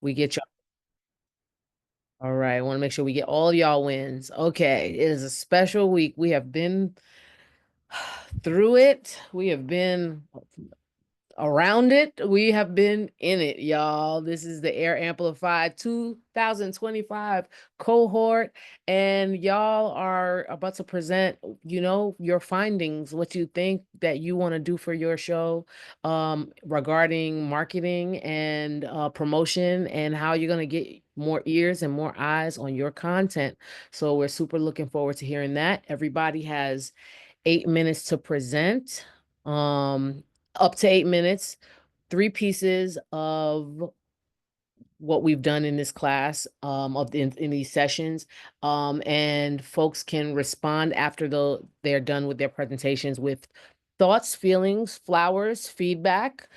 We get y'all. All right. I want to make sure we get all y'all wins. Okay. It is a special week. We have been through it. We have been around it. We have been in it, y'all. This is the Air Amplified 2025 cohort, and y'all are about to present, your findings, what you think that you want to do for your show, regarding marketing and promotion, and how you're going to get more ears and more eyes on your content. So we're super looking forward to hearing that. Everybody has 8 minutes to present. Up to 8 minutes, three pieces of what we've done in this class, in these sessions, and folks can respond after they're done with their presentations with thoughts, feelings, flowers, feedback,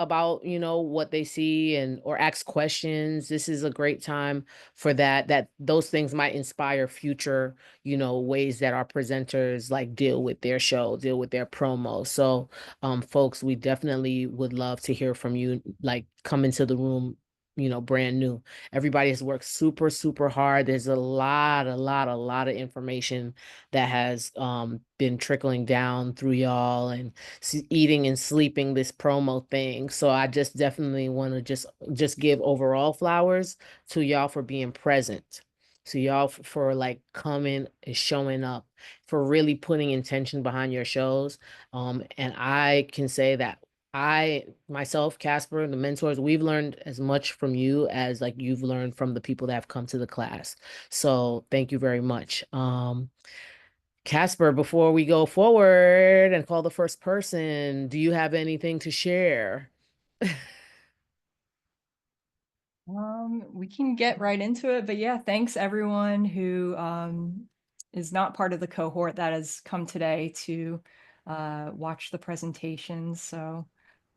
about what they see, and or ask questions. This is a great time for that those things might inspire future ways that our presenters like deal with their show, deal with their promo. So folks, we definitely would love to hear from you. Like, come into the room, brand new. Everybody has worked super, super hard. There's a lot of information that has been trickling down through y'all, and eating and sleeping this promo thing. So I just definitely want to just give overall flowers to y'all for being present. To y'all for like coming and showing up, for really putting intention behind your shows. And I can say that I myself, Casper, the mentors, we've learned as much from you as like you've learned from the people that have come to the class. So thank you very much. Casper, before we go forward and call the first person, do you have anything to share? We can get right into it, but yeah, thanks everyone who is not part of the cohort that has come today to watch the presentations. So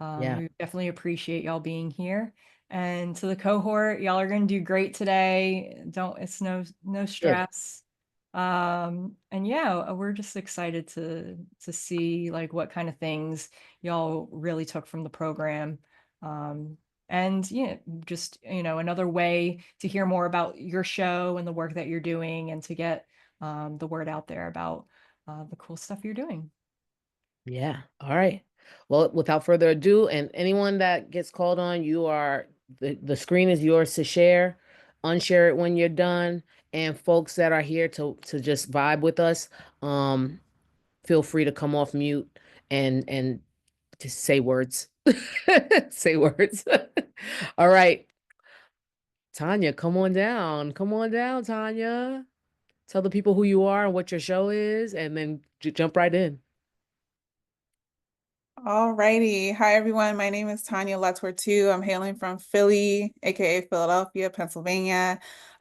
Yeah, we definitely appreciate y'all being here. And to the cohort, y'all are gonna do great today. It's no good. stress. And yeah, we're just excited to see like what kind of things y'all really took from the program. And yeah, just another way to hear more about your show and the work that you're doing, and to get the word out there about the cool stuff you're doing. Yeah. All right. Well, without further ado, and anyone that gets called on, the screen is yours to share. Unshare it when you're done. And folks that are here to just vibe with us, um, feel free to come off mute and just say words. Say words. All right. Tanya, come on down. Come on down, Tanya. Tell the people who you are and what your show is, and then jump right in. Alrighty. Hi, everyone. My name is Tanya Latour-Too. I'm hailing from Philly, aka Philadelphia, Pennsylvania.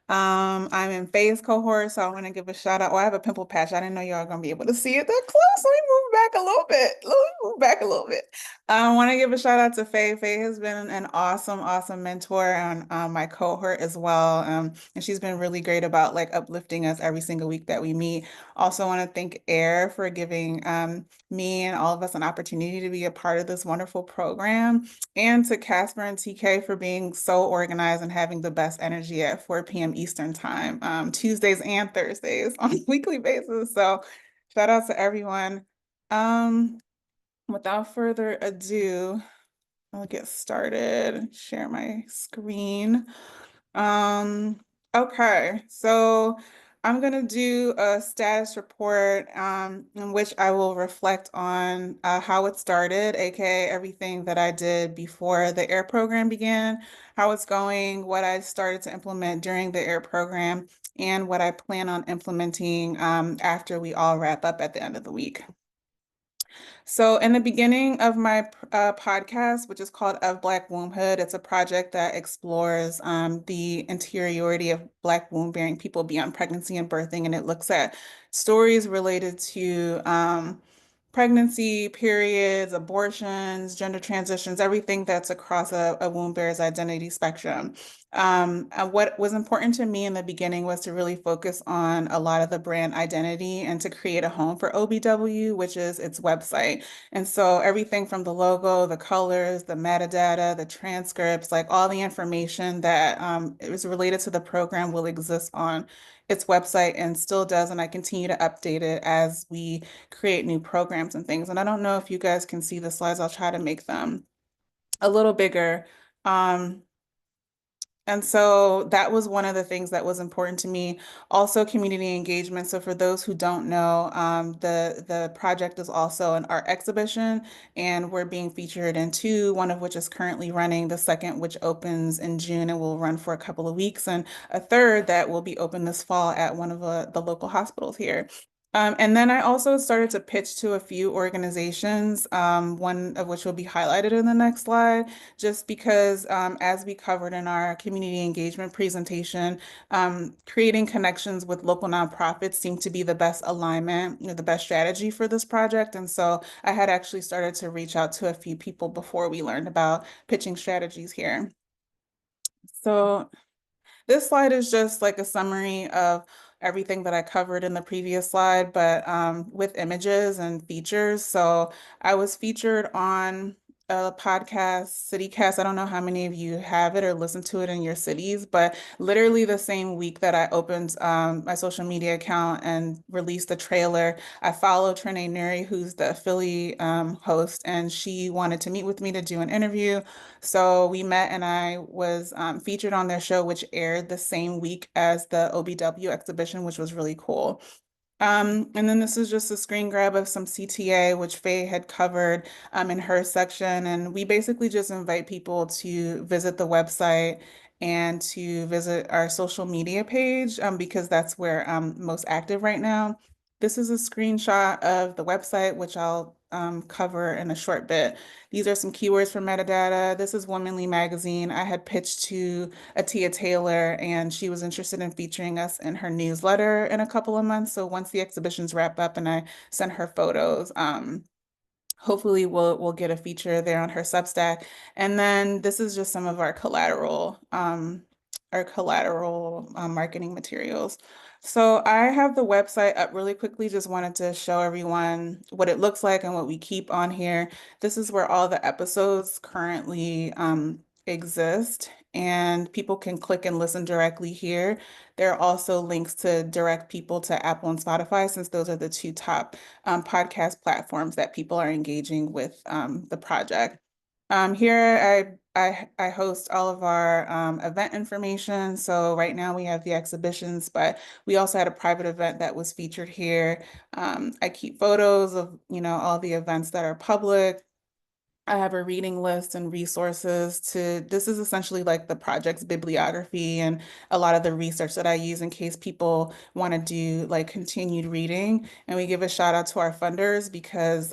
I'm in Faye's cohort, so I want to give a shout out. Oh, I have a pimple patch. I didn't know y'all gonna be able to see it that close. Let me move back a little bit. Let me move back a little bit. I want to give a shout out to Faye. Faye has been an awesome, awesome mentor on my cohort as well. And she's been really great about like uplifting us every single week that we meet. Also want to thank Air for giving me and all of us an opportunity to be a part of this wonderful program, and to Casper and TK for being so organized and having the best energy at 4 p.m. Eastern time, Tuesdays and Thursdays on a weekly basis. So shout out to everyone. Um, Without further ado, I'll get started, share my screen. Um, okay, so I'm gonna do a status report in which I will reflect on how it started, aka everything that I did before the AIR program began, how it's going, what I started to implement during the AIR program, and what I plan on implementing after we all wrap up at the end of the week. So, in the beginning of my podcast, which is called Of Black Wombhood, it's a project that explores the interiority of Black womb-bearing people beyond pregnancy and birthing, and it looks at stories related to pregnancy, periods, abortions, gender transitions, everything that's across a womb bearer's identity spectrum. And what was important to me in the beginning was to really focus on a lot of the brand identity and to create a home for OBW, which is its website. And so everything from the logo, the colors, the metadata, the transcripts, like all the information that is related to the program will exist on its website and still does. And I continue to update it as we create new programs and things. And I don't know if you guys can see the slides. I'll try to make them a little bigger. And so that was one of the things that was important to me. Also, community engagement. So for those who don't know, the project is also an art exhibition, and we're being featured in two, one of which is currently running, the second which opens in June and will run for a couple of weeks, and a third that will be open this fall at one of the local hospitals here. And then I also started to pitch to a few organizations, one of which will be highlighted in the next slide, just because as we covered in our community engagement presentation, creating connections with local nonprofits seemed to be the best alignment, the best strategy for this project. And so I had actually started to reach out to a few people before we learned about pitching strategies here. So this slide is just like a summary of everything that I covered in the previous slide, but with images and features. So I was featured on a podcast, CityCast. I don't know how many of you have it or listen to it in your cities, but literally the same week that I opened my social media account and released the trailer, I followed Trinae Nuri, who's the Philly host, and she wanted to meet with me to do an interview. So we met and I was featured on their show, which aired the same week as the OBW exhibition, which was really cool. And then this is just a screen grab of some CTA, which Faye had covered in her section. And we basically just invite people to visit the website and to visit our social media page because that's where I'm most active right now. This is a screenshot of the website, which I'll cover in a short bit. These are some keywords for metadata. This is Womanly Magazine. I had pitched to Atia Taylor, and she was interested in featuring us in her newsletter in a couple of months. So once the exhibitions wrap up and I send her photos, hopefully we'll get a feature there on her Substack. And then this is just some of our collateral marketing materials. So I have the website up really quickly, just wanted to show everyone what it looks like and what we keep on here. This is where all the episodes currently exist, and people can click and listen directly here. There are also links to direct people to Apple and Spotify, since those are the two top podcast platforms that people are engaging with the project. Here I host all of our event information. So right now we have the exhibitions, but we also had a private event that was featured here. I keep photos of, all the events that are public. I have a reading list and resources this is essentially like the project's bibliography and a lot of the research that I use in case people want to do like continued reading. And we give a shout out to our funders because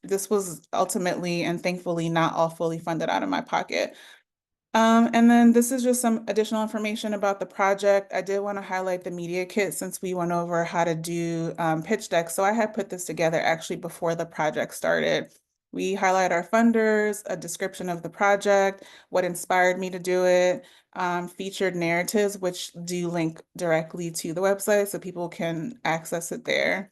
this was ultimately and thankfully not all fully funded out of my pocket. And then this is just some additional information about the project. I did want to highlight the media kit since we went over how to do pitch decks. So I had put this together actually before the project started. We highlight our funders, a description of the project, what inspired me to do it, featured narratives, which do link directly to the website so people can access it there.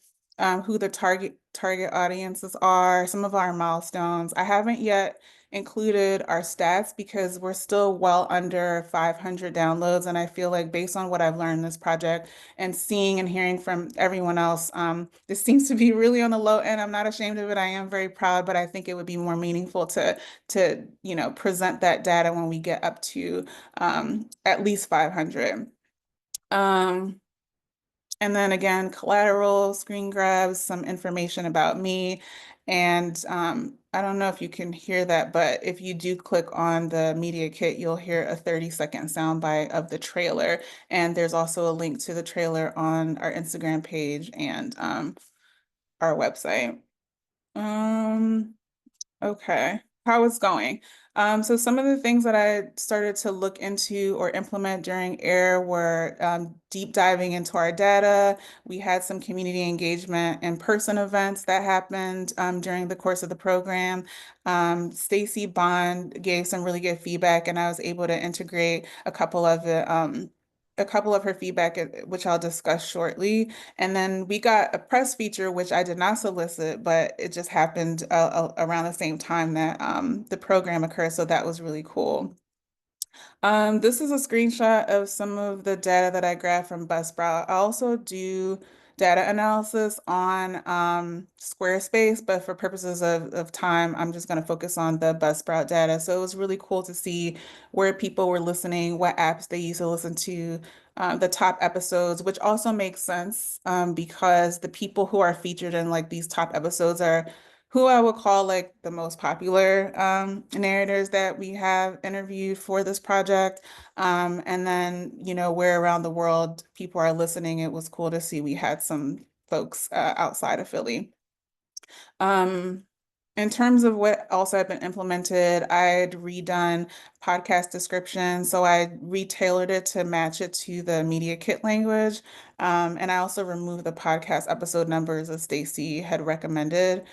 Who the target audiences are, some of our milestones. I haven't yet included our stats because we're still well under 500 downloads. And I feel like based on what I've learned in this project and seeing and hearing from everyone else, this seems to be really on the low end. I'm not ashamed of it. I am very proud, but I think it would be more meaningful to present that data when we get up to at least 500. And then again, collateral, screen grabs, some information about me. And I don't know if you can hear that, but if you do click on the media kit, you'll hear a 30-second soundbite of the trailer. And there's also a link to the trailer on our Instagram page and our website. Okay, how it's going. So some of the things that I started to look into or implement during AIR were deep diving into our data. We had some community engagement in-person events that happened during the course of the program. Stacy Bond gave some really good feedback, and I was able to integrate a couple of her feedback, which I'll discuss shortly. And then we got a press feature, which I did not solicit, but it just happened around the same time that the program occurred. So that was really cool. This is a screenshot of some of the data that I grabbed from Buzzsprout. I also do data analysis on Squarespace, but for purposes of time, I'm just going to focus on the Buzzsprout data. So it was really cool to see where people were listening, what apps they used to listen to, the top episodes, which also makes sense because the people who are featured in like these top episodes are who I would call like the most popular narrators that we have interviewed for this project. And then, you know, where around the world people are listening, it was cool to see we had some folks outside of Philly. Um, in terms of what also had been implemented, I'd redone podcast descriptions. So I retailored it to match it to the Media Kit language. And I also removed the podcast episode numbers as Stacy had recommended.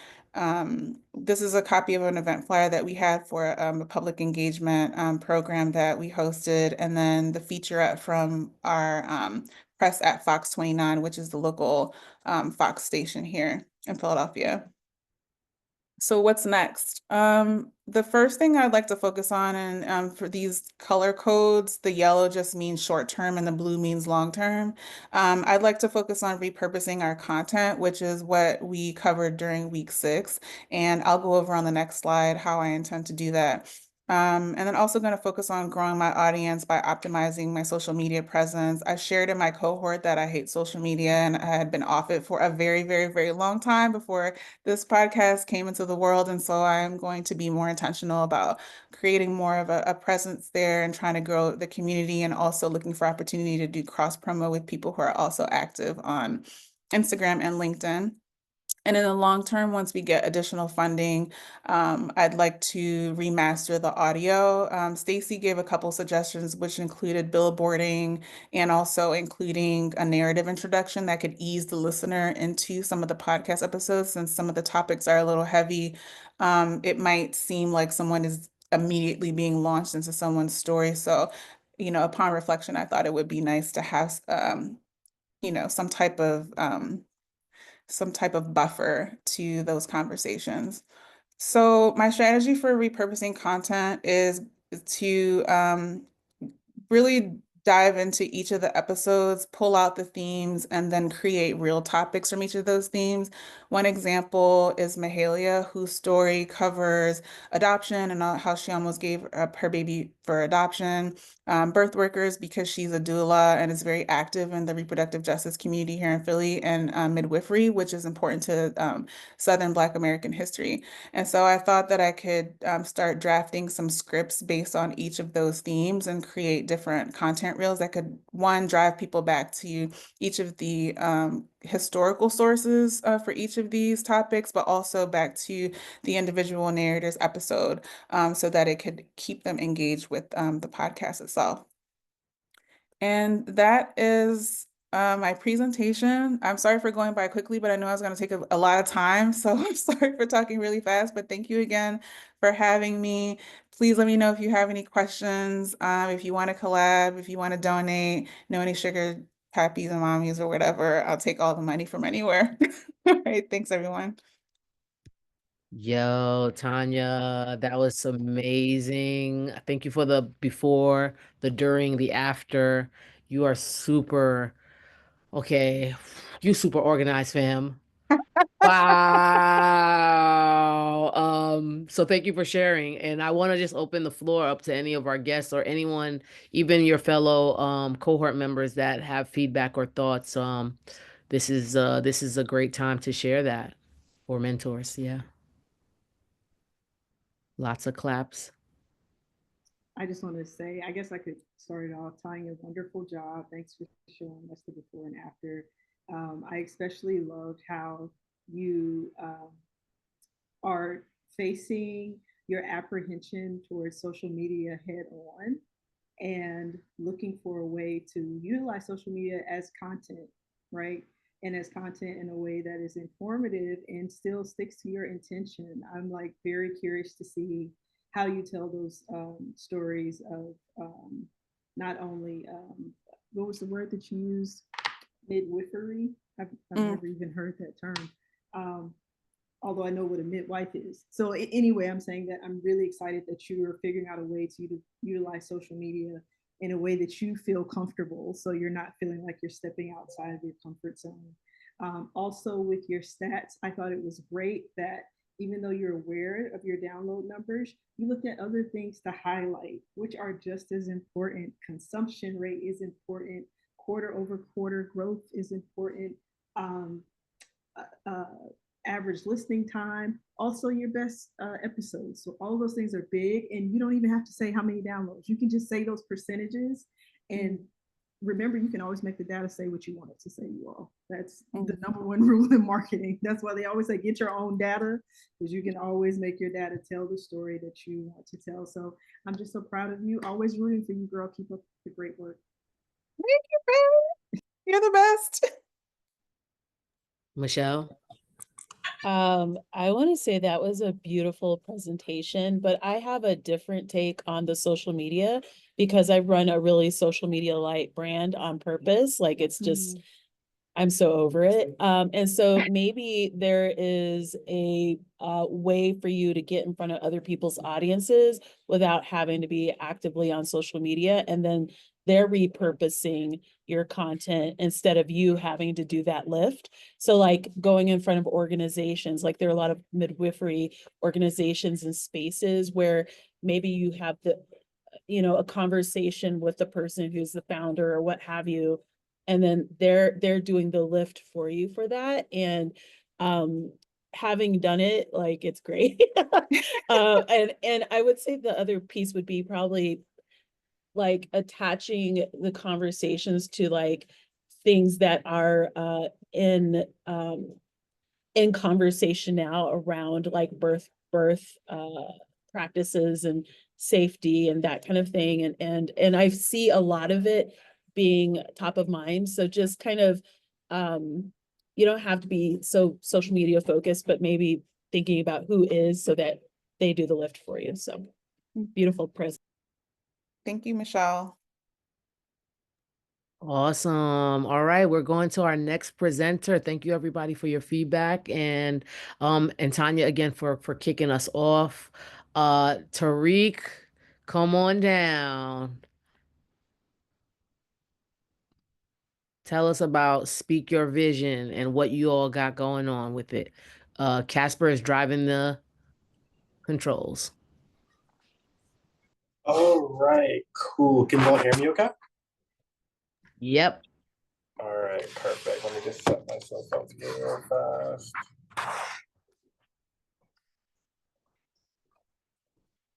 This is a copy of an event flyer that we had for a public engagement program that we hosted, and then the featurette from our press at Fox 29, which is the local Fox station here in Philadelphia. So what's next? The first thing I'd like to focus on, and for these color codes, the yellow just means short term and the blue means long term. I'd like to focus on repurposing our content, which is what we covered during week 6. And I'll go over on the next slide how I intend to do that. And then also going to focus on growing my audience by optimizing my social media presence. I shared in my cohort that I hate social media and I had been off it for a very, very, very long time before this podcast came into the world. And so I'm going to be more intentional about creating more of a presence there and trying to grow the community, and also looking for opportunity to do cross promo with people who are also active on Instagram and LinkedIn. And in the long term, once we get additional funding, I'd like to remaster the audio. Stacy gave a couple suggestions, which included billboarding and also including a narrative introduction that could ease the listener into some of the podcast episodes. Since some of the topics are a little heavy, it might seem like someone is immediately being launched into someone's story. So, you know, upon reflection, I thought it would be nice to have, you know, some type of buffer to those conversations. So my strategy for repurposing content is to really dive into each of the episodes, pull out the themes, and then create real topics from each of those themes. One example is Mahalia, whose story covers adoption and how she almost gave up her baby for adoption. Birth workers, because she's a doula and is very active in the reproductive justice community here in Philly, and midwifery, which is important to Southern Black American history. And so I thought that I could start drafting some scripts based on each of those themes and create different content reels that could, one, drive people back to each of the historical sources for each of these topics, but also back to the individual narrator's episode so that it could keep them engaged with the podcast itself. And that is my presentation. I'm sorry for going by quickly, but I know I was going to take a lot of time. So I'm sorry for talking really fast, but thank you again for having me. Please let me know if you have any questions, if you want to collab, if you want to donate, know any sugar pappies and mommies or whatever. I'll take all the money from anywhere. All right. Thanks, everyone. Yo, Tanya, that was amazing. Thank you for the before, the during, the after. You are super, okay. You super organized, fam. Wow. So thank you for sharing. And I want to just open the floor up to any of our guests or anyone, even your fellow cohort members that have feedback or thoughts. This is a great time to share that. Or mentors, yeah. Lots of claps. I just want to say, I guess I could start it off. Tanya, wonderful job. Thanks for showing us the before and after. I especially loved how you are facing your apprehension towards social media head on and looking for a way to utilize social media as content, right? And as content in a way that is informative and still sticks to your intention. I'm like very curious to see how you tell those stories of not only what was the word that you used? Midwifery. I've never even heard that term. Um, Although I know what a midwife is. So anyway, I'm saying that I'm really excited that you are figuring out a way to utilize social media in a way that you feel comfortable. So you're not feeling like you're stepping outside of your comfort zone. Also with your stats, I thought it was great that even though you're aware of your download numbers, you looked at other things to highlight, which are just as important. Consumption rate is important. Quarter over quarter growth is important. Um, uh, Average listening time, also your best episodes. So all those things are big, and you don't even have to say how many downloads. You can just say those percentages, and remember, you can always make the data say what you want it to say. You all, that's the number one rule in marketing. That's why they always say get your own data, because you can always make your data tell the story that you want to tell. So I'm just so proud of you. Always rooting for you, girl. Keep up the great work. Thank you, babe. You're the best. Michelle? I want to say that was a beautiful presentation, but I have a different take on the social media because I run a really social media light brand on purpose. Like it's just, I'm so over it. And so maybe there is a way for you to get in front of other people's audiences without having to be actively on social media, and then they're repurposing your content instead of you having to do that lift. So like going in front of organizations, like there are a lot of midwifery organizations and spaces where maybe you have the, you know, a conversation with the person who's the founder or what have you, and then they're doing the lift for you for that. And having done it, like it's great. And I would say the other piece would be probably like attaching the conversations to like things that are in conversation now around like birth practices and safety and that kind of thing. And I see a lot of it being top of mind. So just kind of you don't have to be so social media focused, but maybe thinking about who is so that they do the lift for you. So beautiful present. Thank you, Michelle. Awesome. All right, we're going to our next presenter. Thank you everybody for your feedback, and Tanya again for kicking us off. Tariq, come on down. Tell us about Speak Your Vision and what you all got going on with it. Casper is driving the controls. All right, cool. Can you all hear me okay? Yep. All right, perfect. Let me just set myself up here real fast.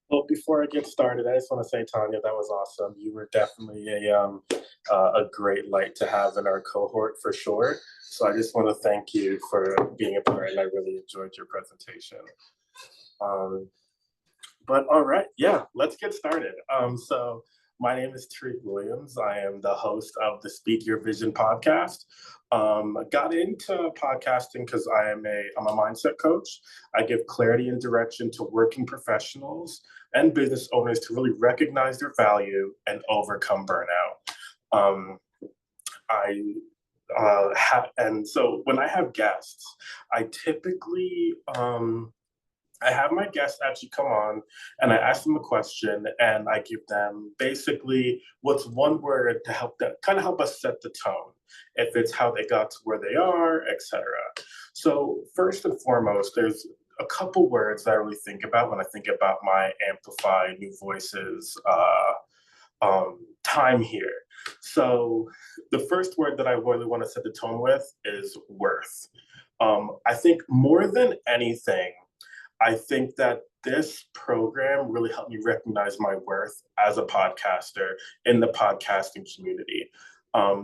Well, before I get started, I just want to say, Tanya, that was awesome. You were definitely a great light to have in our cohort for sure. So I just want to thank you for being a part, and I really enjoyed your presentation. But all right, yeah, let's get started. So my name is Tariq Williams. I am the host of the Speak Your Vision podcast. I got into podcasting because I'm a mindset coach. I give clarity and direction to working professionals and business owners to really recognize their value and overcome burnout. And so when I have guests, I typically I have my guests actually come on and I ask them a question and I give them basically what's one word to help them kind of help us set the tone, if it's how they got to where they are, etc. So first and foremost, there's a couple words that I really think about when I think about my Amplify New Voices time here. So the first word that I really want to set the tone with is worth. I think more than anything, I think that this program really helped me recognize my worth as a podcaster in the podcasting community.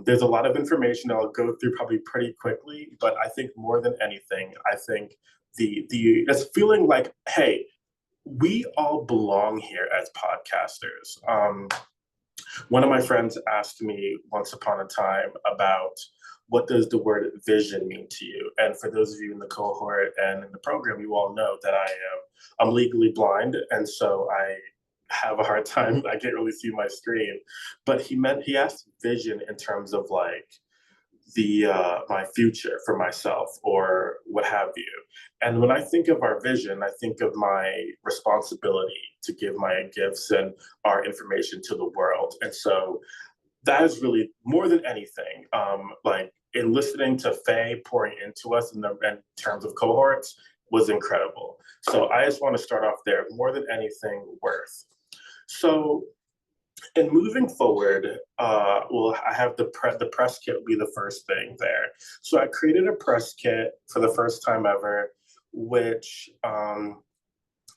There's a lot of information I'll go through probably pretty quickly, but I think more than anything, I think the it's feeling like, hey, we all belong here as podcasters. One of my friends asked me once upon a time about what does the word vision mean to you? And for those of you in the cohort and in the program, you all know that I'm legally blind, and so I have a hard time. I can't really see my screen. But he asked vision in terms of like the my future for myself or what have you. And when I think of our vision, I think of my responsibility to give my gifts and our information to the world. And so that is really more than anything, like in listening to Faye pouring into us in terms of cohorts was incredible. So I just want to start off there, more than anything, worth. So and moving forward, well, I have the press kit will be the first thing there. So I created a press kit for the first time ever, which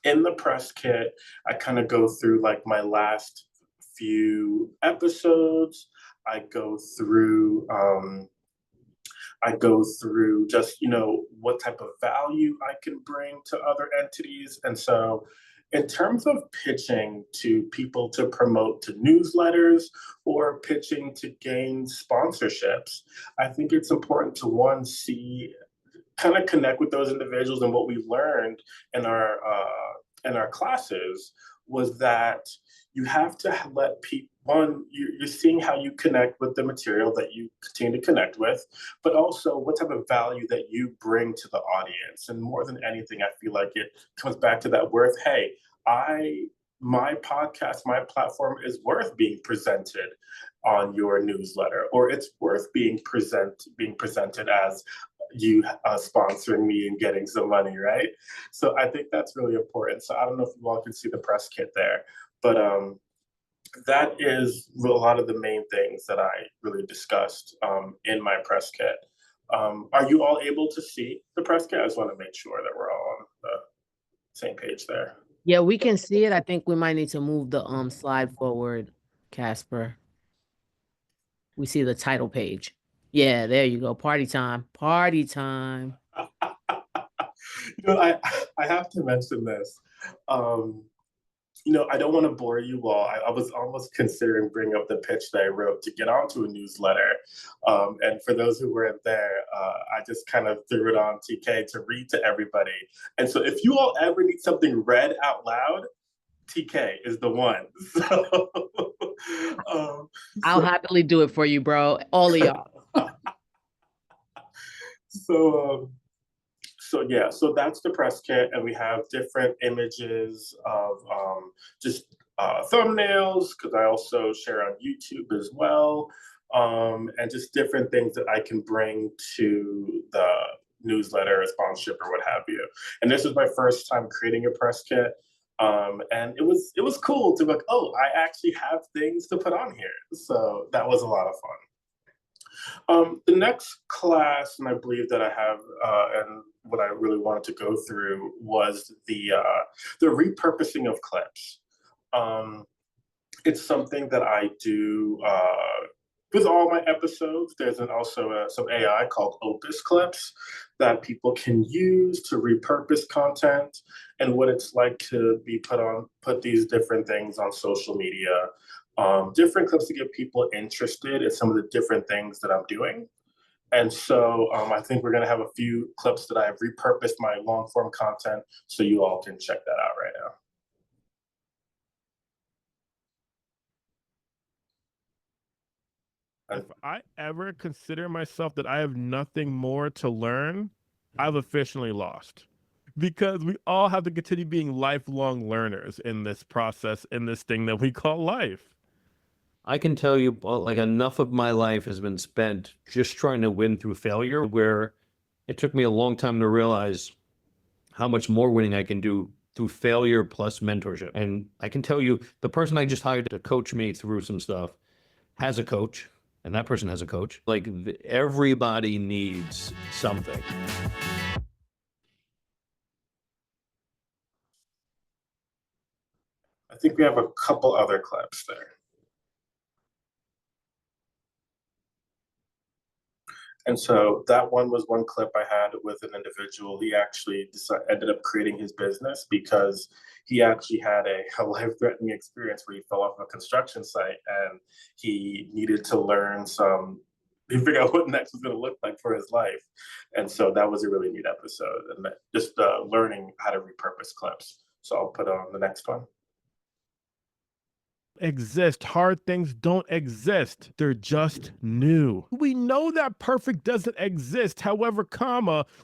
in the press kit, I kind of go through like my last few episodes. I go through just, what type of value I can bring to other entities. And so in terms of pitching to people to promote to newsletters or pitching to gain sponsorships, I think it's important to one, kind of connect with those individuals. And what we learned in our classes was that you have to let people, one, you're seeing how you connect with the material that you continue to connect with, but also what type of value that you bring to the audience. And more than anything, I feel like it comes back to that worth. Hey, my podcast, my platform is worth being presented on your newsletter, or it's worth being presented as you sponsoring me and getting some money, right? So I think that's really important. So I don't know if you all can see the press kit there, but that is a lot of the main things that I really discussed in my press kit. Are you all able to see the press kit? I just want to make sure that we're all on the same page there. Yeah, we can see it. I think we might need to move the slide forward, Casper. We see the title page. Yeah, there you go. Party time. Party time. I have to mention this. I don't want to bore you all. I was almost considering bringing up the pitch that I wrote to get onto a newsletter. And for those who weren't there, I just kind of threw it on TK to read to everybody. And so if you all ever need something read out loud, TK is the one. I'll happily do it for you, bro. All of y'all. So yeah, so that's the press kit, and we have different images of just thumbnails, because I also share on YouTube as well, and just different things that I can bring to the newsletter, sponsorship, or what have you. And this is my first time creating a press kit, and it was cool to be like, oh, I actually have things to put on here. So that was a lot of fun. The next class, and I believe that I have, and what I really wanted to go through was the repurposing of clips. It's something that I do with all my episodes. There's also some AI called Opus Clips that people can use to repurpose content, and what it's like to be put these different things on social media. Different clips to get people interested in some of the different things that I'm doing. And so I think we're going to have a few clips that I've repurposed my long form content, so you all can check that out right now. If I ever consider myself that I have nothing more to learn, I've officially lost. Because we all have to continue being lifelong learners in this process, in this thing that we call life. I can tell you, like, enough of my life has been spent just trying to win through failure, where it took me a long time to realize how much more winning I can do through failure plus mentorship. And I can tell you, the person I just hired to coach me through some stuff has a coach, and that person has a coach. Like, everybody needs something. I think we have a couple other clips there. And so that one was one clip I had with an individual. He actually ended up creating his business because he actually had a life-threatening experience where he fell off a construction site and he needed to learn some, he figured out what next was going to look like for his life. And so that was a really neat episode, and just learning how to repurpose clips. So I'll put on the next one. Exist. Hard things don't exist. They're just new. We know that perfect doesn't exist. However,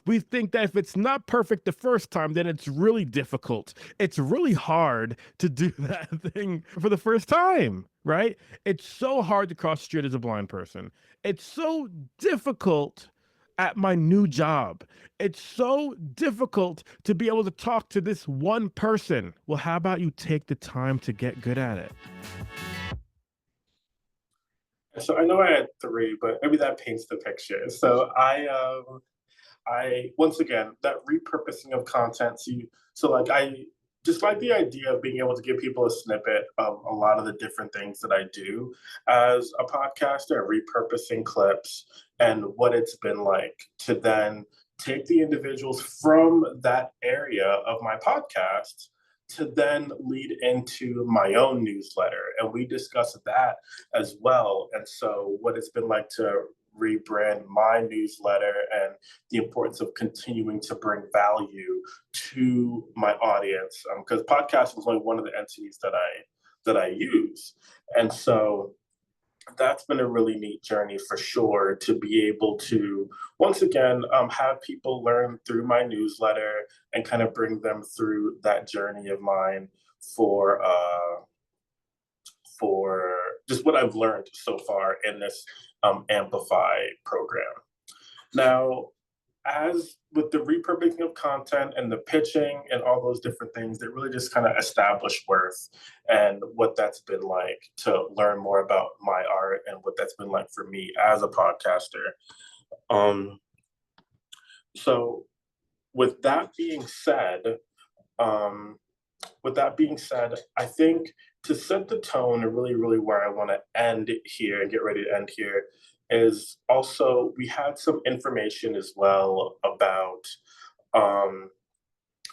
we think that if it's not perfect the first time, then it's really difficult. It's really hard to do that thing for the first time, right? It's so hard to cross the street as a blind person. It's so difficult at my new job. It's so difficult to be able to talk to this one person. Well, how about you take the time to get good at it? So I know I had three, but maybe that paints the picture. So I once again, that repurposing of content. So like I just like the idea of being able to give people a snippet of a lot of the different things that I do as a podcaster, repurposing clips and what it's been like to then take the individuals from that area of my podcast to then lead into my own newsletter. And we discussed that as well. And so what it's been like to rebrand my newsletter and the importance of continuing to bring value to my audience, because podcasting is only one of the entities that I use. And so that's been a really neat journey for sure, to be able to once again have people learn through my newsletter and kind of bring them through that journey of mine for just what I've learned so far in this Amplify program. Now, as with the repurposing of content and the pitching and all those different things, that really just kind of establish worth and what that's been like to learn more about my art and what that's been like for me as a podcaster. So with that being said, I think to set the tone and really where I want to end here and get ready to end here is also we had some information as well about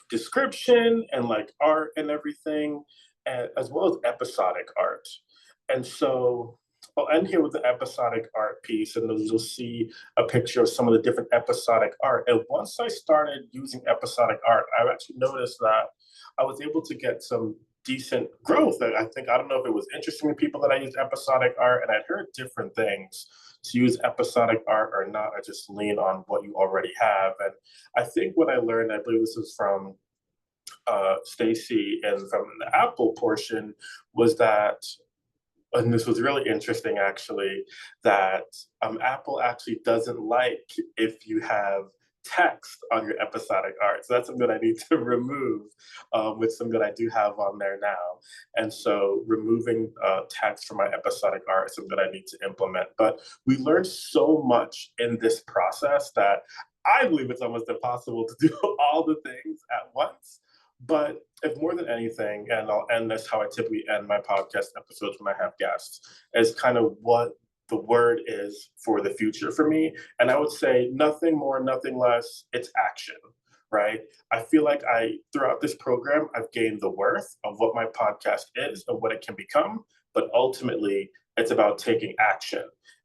description and like art and everything, as well as episodic art. And so I'll end here with the episodic art piece, and you'll see a picture of some of the different episodic art. And once I started using episodic art, I actually noticed that I was able to get some decent growth. I think, I don't know if it was interesting to people that I used episodic art, and I'd heard different things to use episodic art or not. I just lean on what you already have. And I think what I learned, I believe this was from Stacy and from the Apple portion, was that, and this was really interesting actually, that Apple actually doesn't like if you have text on your episodic art. So that's something that I need to remove, with something that I do have on there now. And so removing text from my episodic art is something that I need to implement. But we learned so much in this process that I believe it's almost impossible to do all the things at once. But if more than anything, and I'll end this how I typically end my podcast episodes when I have guests, is kind of what the word is for the future for me. And I would say nothing more, nothing less, it's action, right? I feel like throughout this program, I've gained the worth of what my podcast is and what it can become. But ultimately, it's about taking action.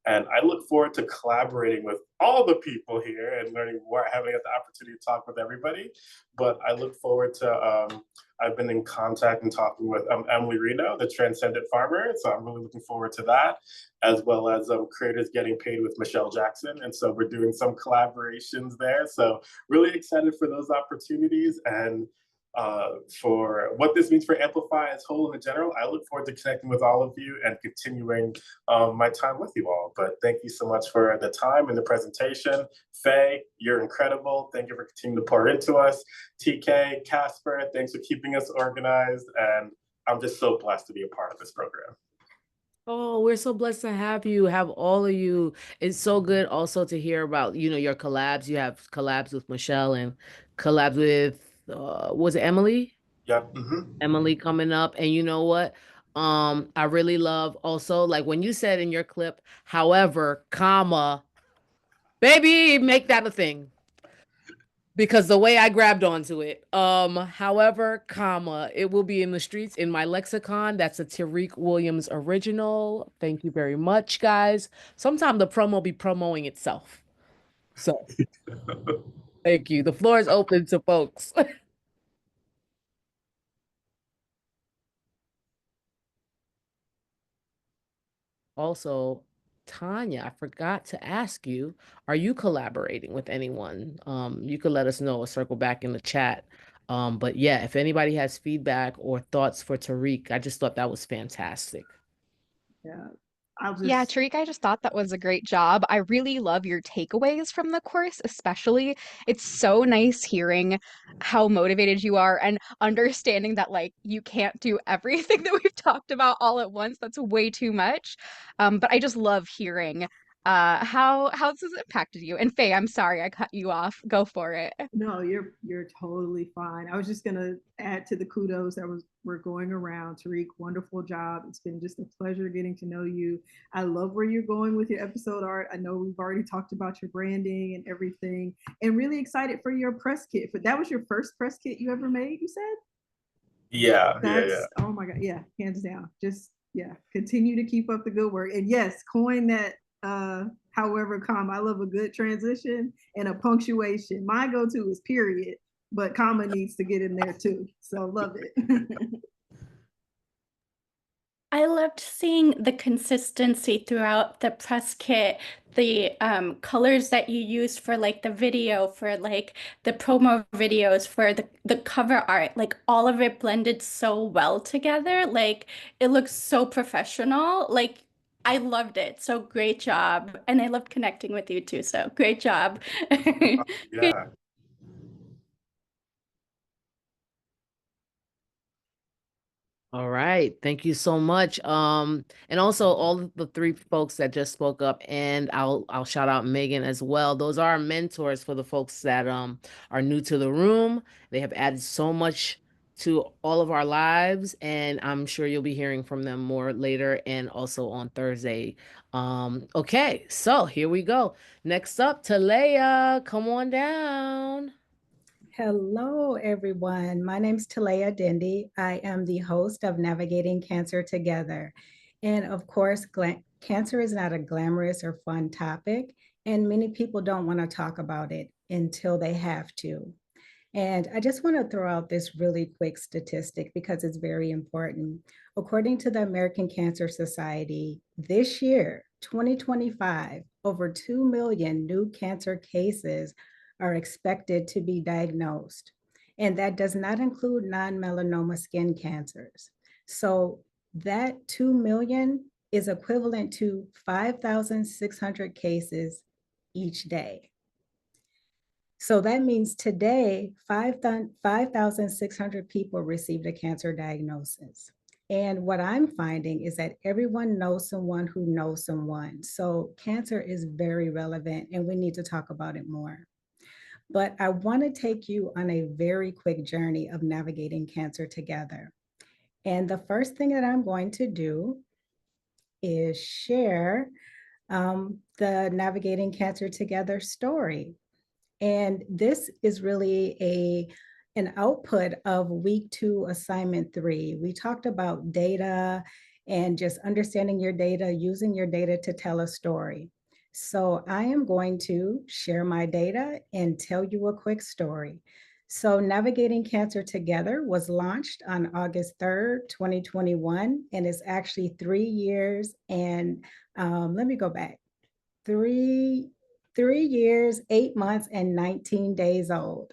And I look forward to collaborating with all the people here and learning more, having the opportunity to talk with everybody. But I look forward to, I've been in contact and talking with Emily Reno, the Transcendent Farmer. So I'm really looking forward to that, as well as Creators Getting Paid with Michelle Jackson. And so we're doing some collaborations there. So really excited for those opportunities. And for what this means for Amplify as whole and in general, I look forward to connecting with all of you and continuing my time with you all. But thank you so much for the time and the presentation. Faye, you're incredible. Thank you for continuing to pour into us. TK, Casper, thanks for keeping us organized. And I'm just so blessed to be a part of this program. Oh, we're so blessed to have all of you. It's so good also to hear about, your collabs. You have collabs with Michelle and collabs with, was it Emily? Yep. Mm-hmm. Emily coming up. And you know what? I really love also, like when you said in your clip, however, comma, Baby, make that a thing. Because the way I grabbed onto it. However, comma, it will be in the streets in my lexicon. That's a Tariq Williams original. Thank you very much, guys. Sometime the promo be promoing itself. So thank you. The floor is open to folks. Also, Tanya, I forgot to ask you, are you collaborating with anyone? You could let us know or circle back in the chat. But yeah, if anybody has feedback or thoughts for Tariq, I just thought that was fantastic. Yeah. I'll Yeah, just Tariq, I just thought that was a great job. I really love your takeaways from the course, especially. It's so nice hearing how motivated you are and understanding that like you can't do everything that we've talked about all at once. That's way too much. But I just love hearing how this has impacted you. And Faye, I'm sorry I cut you off. Go for it. No, you're totally fine. I was just gonna add to the kudos that were going around. Tariq, wonderful job. It's been just a pleasure getting to know you. I love where you're going with your episode art. I know we've already talked about your branding and everything, and really excited for your press kit. But that was your first press kit you ever made, you said? Yeah. That's oh my god, yeah, hands down. Just yeah, continue to keep up the good work. And yes, coin that however comma. I love a good transition and a punctuation. My go-to is period, but comma needs to get in there too. So love it. I loved seeing the consistency throughout the press kit, the colors that you used for like the video, for like the promo videos, for the cover art, like all of it blended so well together. Like it looks so professional. Like I loved it. So great job. And I loved connecting with you too. So great job. Yeah. All right. Thank you so much. And also all of the three folks that just spoke up, and I'll shout out Megan as well. Those are our mentors for the folks that are new to the room. They have added so much to all of our lives, and I'm sure you'll be hearing from them more later and also on Thursday. Okay, so here we go. Next up, Talea, come on down. Hello, everyone. My name is Talea Dindy. I am the host of Navigating Cancer Together. And of course, cancer is not a glamorous or fun topic, and many people don't want to talk about it until they have to. And I just want to throw out this really quick statistic because it's very important. According to the American Cancer Society, this year, 2025, over 2 million new cancer cases are expected to be diagnosed. And that does not include non-melanoma skin cancers. So that 2 million is equivalent to 5,600 cases each day. So that means today, 5,600 people received a cancer diagnosis. And what I'm finding is that everyone knows someone who knows someone. So cancer is very relevant and we need to talk about it more. But I want to take you on a very quick journey of navigating cancer together. And the first thing that I'm going to do is share the Navigating Cancer Together story. And this is really an output of week 2, assignment 3. We talked about data and just understanding your data, using your data to tell a story. So I am going to share my data and tell you a quick story. So Navigating Cancer Together was launched on August 3rd, 2021, and it's actually 3 years and let me go back. 3 years, 8 months, and 19 days old.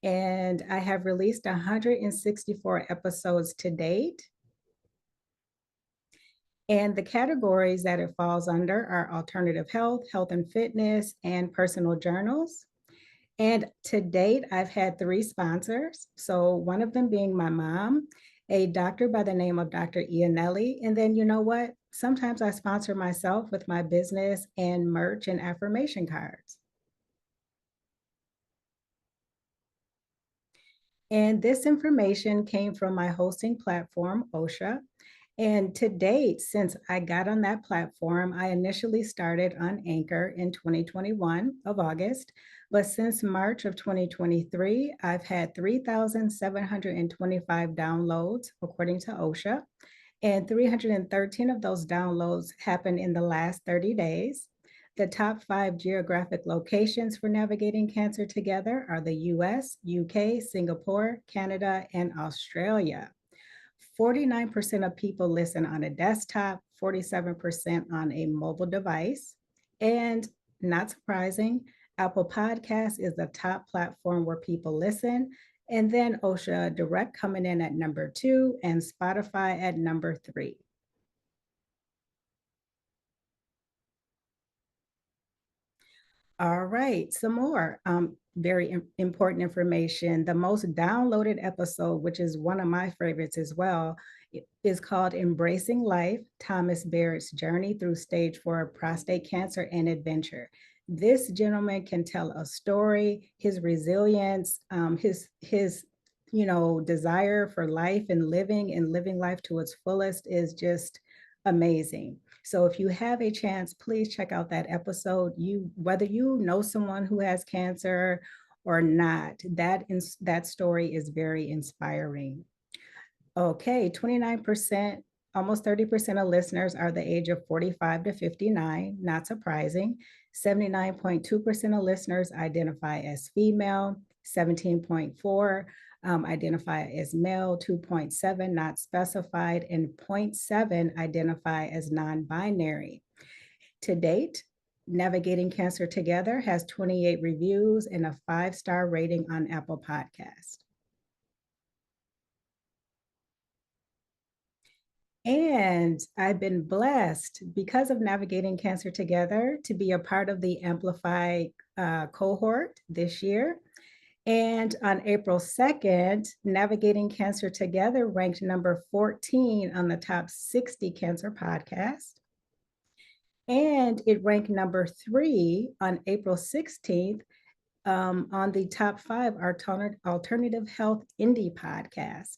And I have released 164 episodes to date. And the categories that it falls under are alternative health, health and fitness, and personal journals. And to date, I've had 3 sponsors. So one of them being my mom, a doctor by the name of Dr. Ianelli. And then you know what? Sometimes I sponsor myself with my business and merch and affirmation cards. And this information came from my hosting platform, OSHA. And to date, since I got on that platform, I initially started on Anchor in 2021 of August. But since March of 2023, I've had 3,725 downloads, according to OSHA, and 313 of those downloads happened in the last 30 days. The top 5 geographic locations for Navigating Cancer Together are the US, UK, Singapore, Canada, and Australia. 49% of people listen on a desktop, 47% on a mobile device. And not surprising, Apple Podcasts is the top platform where people listen. And then OSHA Direct coming in at number 2 and Spotify at number 3. All right, some more very important information. The most downloaded episode, which is one of my favorites as well, is called Embracing Life, Thomas Barrett's Journey Through Stage 4 Prostate Cancer and Adventure. This gentleman can tell a story, his resilience, his desire for life and living life to its fullest is just amazing. So if you have a chance, please check out that episode. Whether you know someone who has cancer or not, that story is very inspiring. Okay, 29%, almost 30% of listeners are the age of 45 to 59, not surprising. 79.2% of listeners identify as female, 17.4 identify as male, 2.7 not specified, and 0.7 identify as non-binary. To date, Navigating Cancer Together has 28 reviews and a 5-star rating on Apple Podcast. And I've been blessed because of Navigating Cancer Together to be a part of the Amplify cohort this year. And on April 2nd, Navigating Cancer Together ranked number 14 on the top 60 cancer podcasts. And it ranked number 3 on April 16th on the top 5 alternative health indie podcast.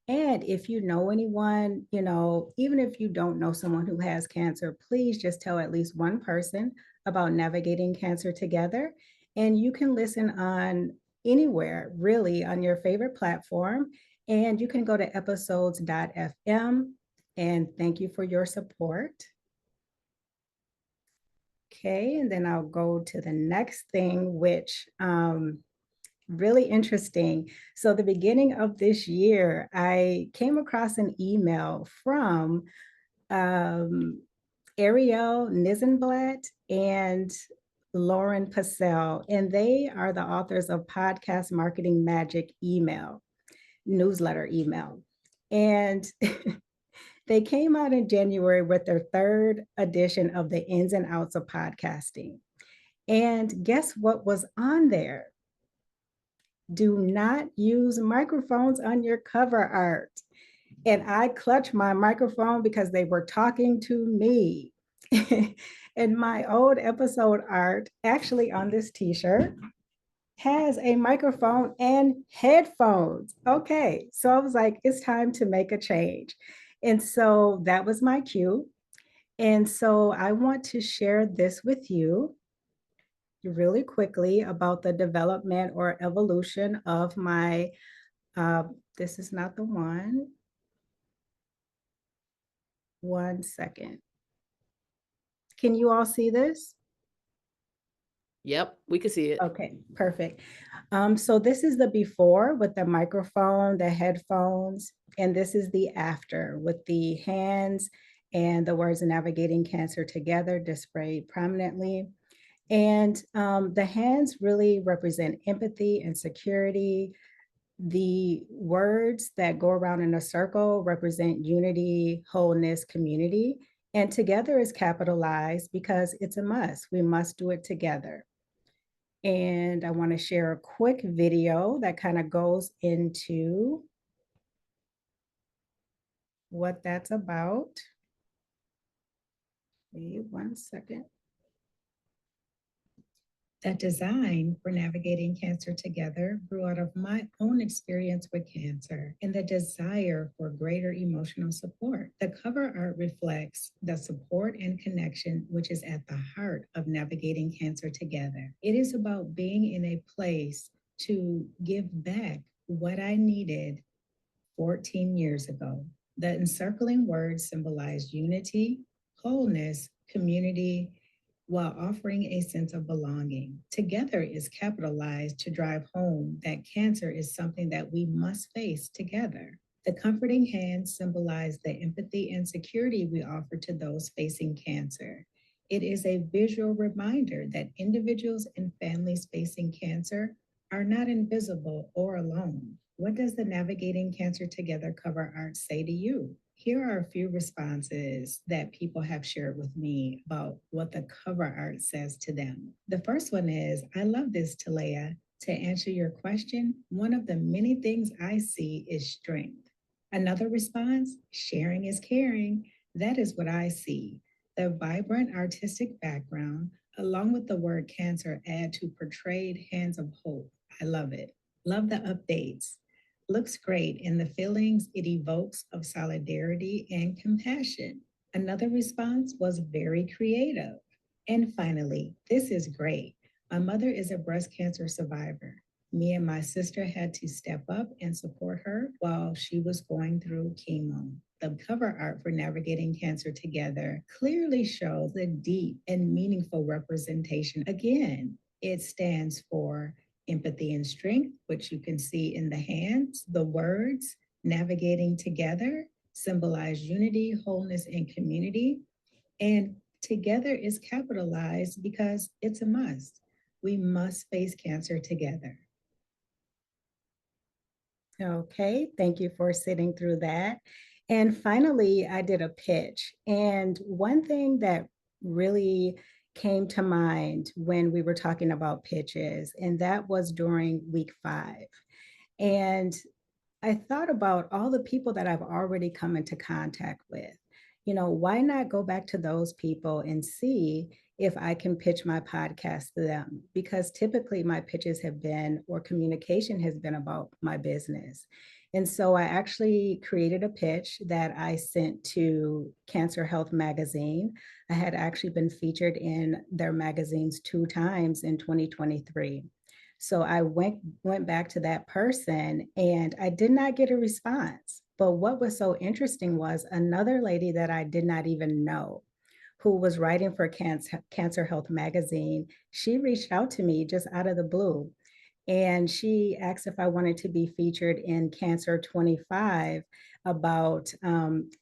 And if you know anyone, even if you don't know someone who has cancer, please just tell at least one person about Navigating Cancer Together. And you can listen on anywhere, really, on your favorite platform. And you can go to episodes.fm. And thank you for your support. Okay, and then I'll go to the next thing, which really interesting. So the beginning of this year, I came across an email from Ariel Nizenblatt and Lauren Passell, and they are the authors of Podcast Marketing Magic newsletter email. And they came out in January with their 3rd edition of the Ins and Outs of Podcasting. And guess what was on there? Do not use microphones on your cover art. And I clutched my microphone because they were talking to me. And my old episode art, actually on this t-shirt, has a microphone and headphones. Okay, so I was like, it's time to make a change. And so that was my cue. And so I want to share this with you really quickly about the development or evolution of my, this is not the one. One second. Can you all see this? Yep, we can see it. Okay, perfect. So this is the before with the microphone, the headphones, and this is the after with the hands and the words Navigating Cancer Together displayed prominently. And the hands really represent empathy and security. The words that go around in a circle represent unity, wholeness, community. And together is capitalized because it's a must. We must do it together. And I want to share a quick video that kind of goes into what that's about. Wait one second. That design for navigating cancer together grew out of my own experience with cancer and the desire for greater emotional support. The cover art reflects the support and connection which is at the heart of navigating cancer together. It is about being in a place to give back what I needed 14 years ago. The encircling words symbolize unity, wholeness, community, while offering a sense of belonging. Together is capitalized to drive home that cancer is something that we must face together. The comforting hands symbolize the empathy and security we offer to those facing cancer. It is a visual reminder that individuals and families facing cancer are not invisible or alone. What does the Navigating Cancer Together cover art say to you? Here are a few responses that people have shared with me about what the cover art says to them. The first one is, I love this, Talea. To answer your question, one of the many things I see is strength. Another response, sharing is caring. That is what I see. The vibrant artistic background, along with the word cancer, add to portrayed hands of hope. I love it. Love the updates. Looks great in the feelings it evokes of solidarity and compassion. Another response was very creative. And finally, this is great. My mother is a breast cancer survivor. Me and my sister had to step up and support her while she was going through chemo. The cover art for Navigating Cancer Together clearly shows a deep and meaningful representation. Again, it stands for empathy and strength, which you can see in the hands. The words navigating together symbolize unity, wholeness, and community. And together is capitalized because it's a must. We must face cancer together. Okay, thank you for sitting through that. And finally, I did a pitch. And one thing that really came to mind when we were talking about pitches, and that was during week 5. And I thought about all the people that I've already come into contact with. Why not go back to those people and see if I can pitch my podcast to them? Because typically my pitches have been, or communication has been about my business. And so I actually created a pitch that I sent to Cancer Health Magazine. I had actually been featured in their magazines 2 times in 2023. So I went back to that person and I did not get a response. But what was so interesting was another lady that I did not even know who was writing for Cancer Health Magazine. She reached out to me just out of the blue. And she asked if I wanted to be featured in Cancer 25 about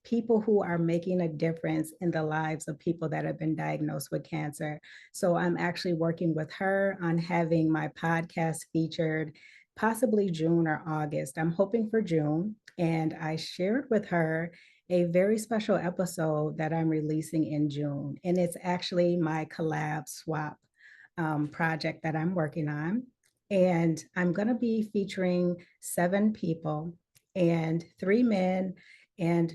people who are making a difference in the lives of people that have been diagnosed with cancer. So I'm actually working with her on having my podcast featured possibly June or August. I'm hoping for June. And I shared with her a very special episode that I'm releasing in June. And it's actually my collab swap project that I'm working on. And I'm going to be featuring 7 people and 3 men and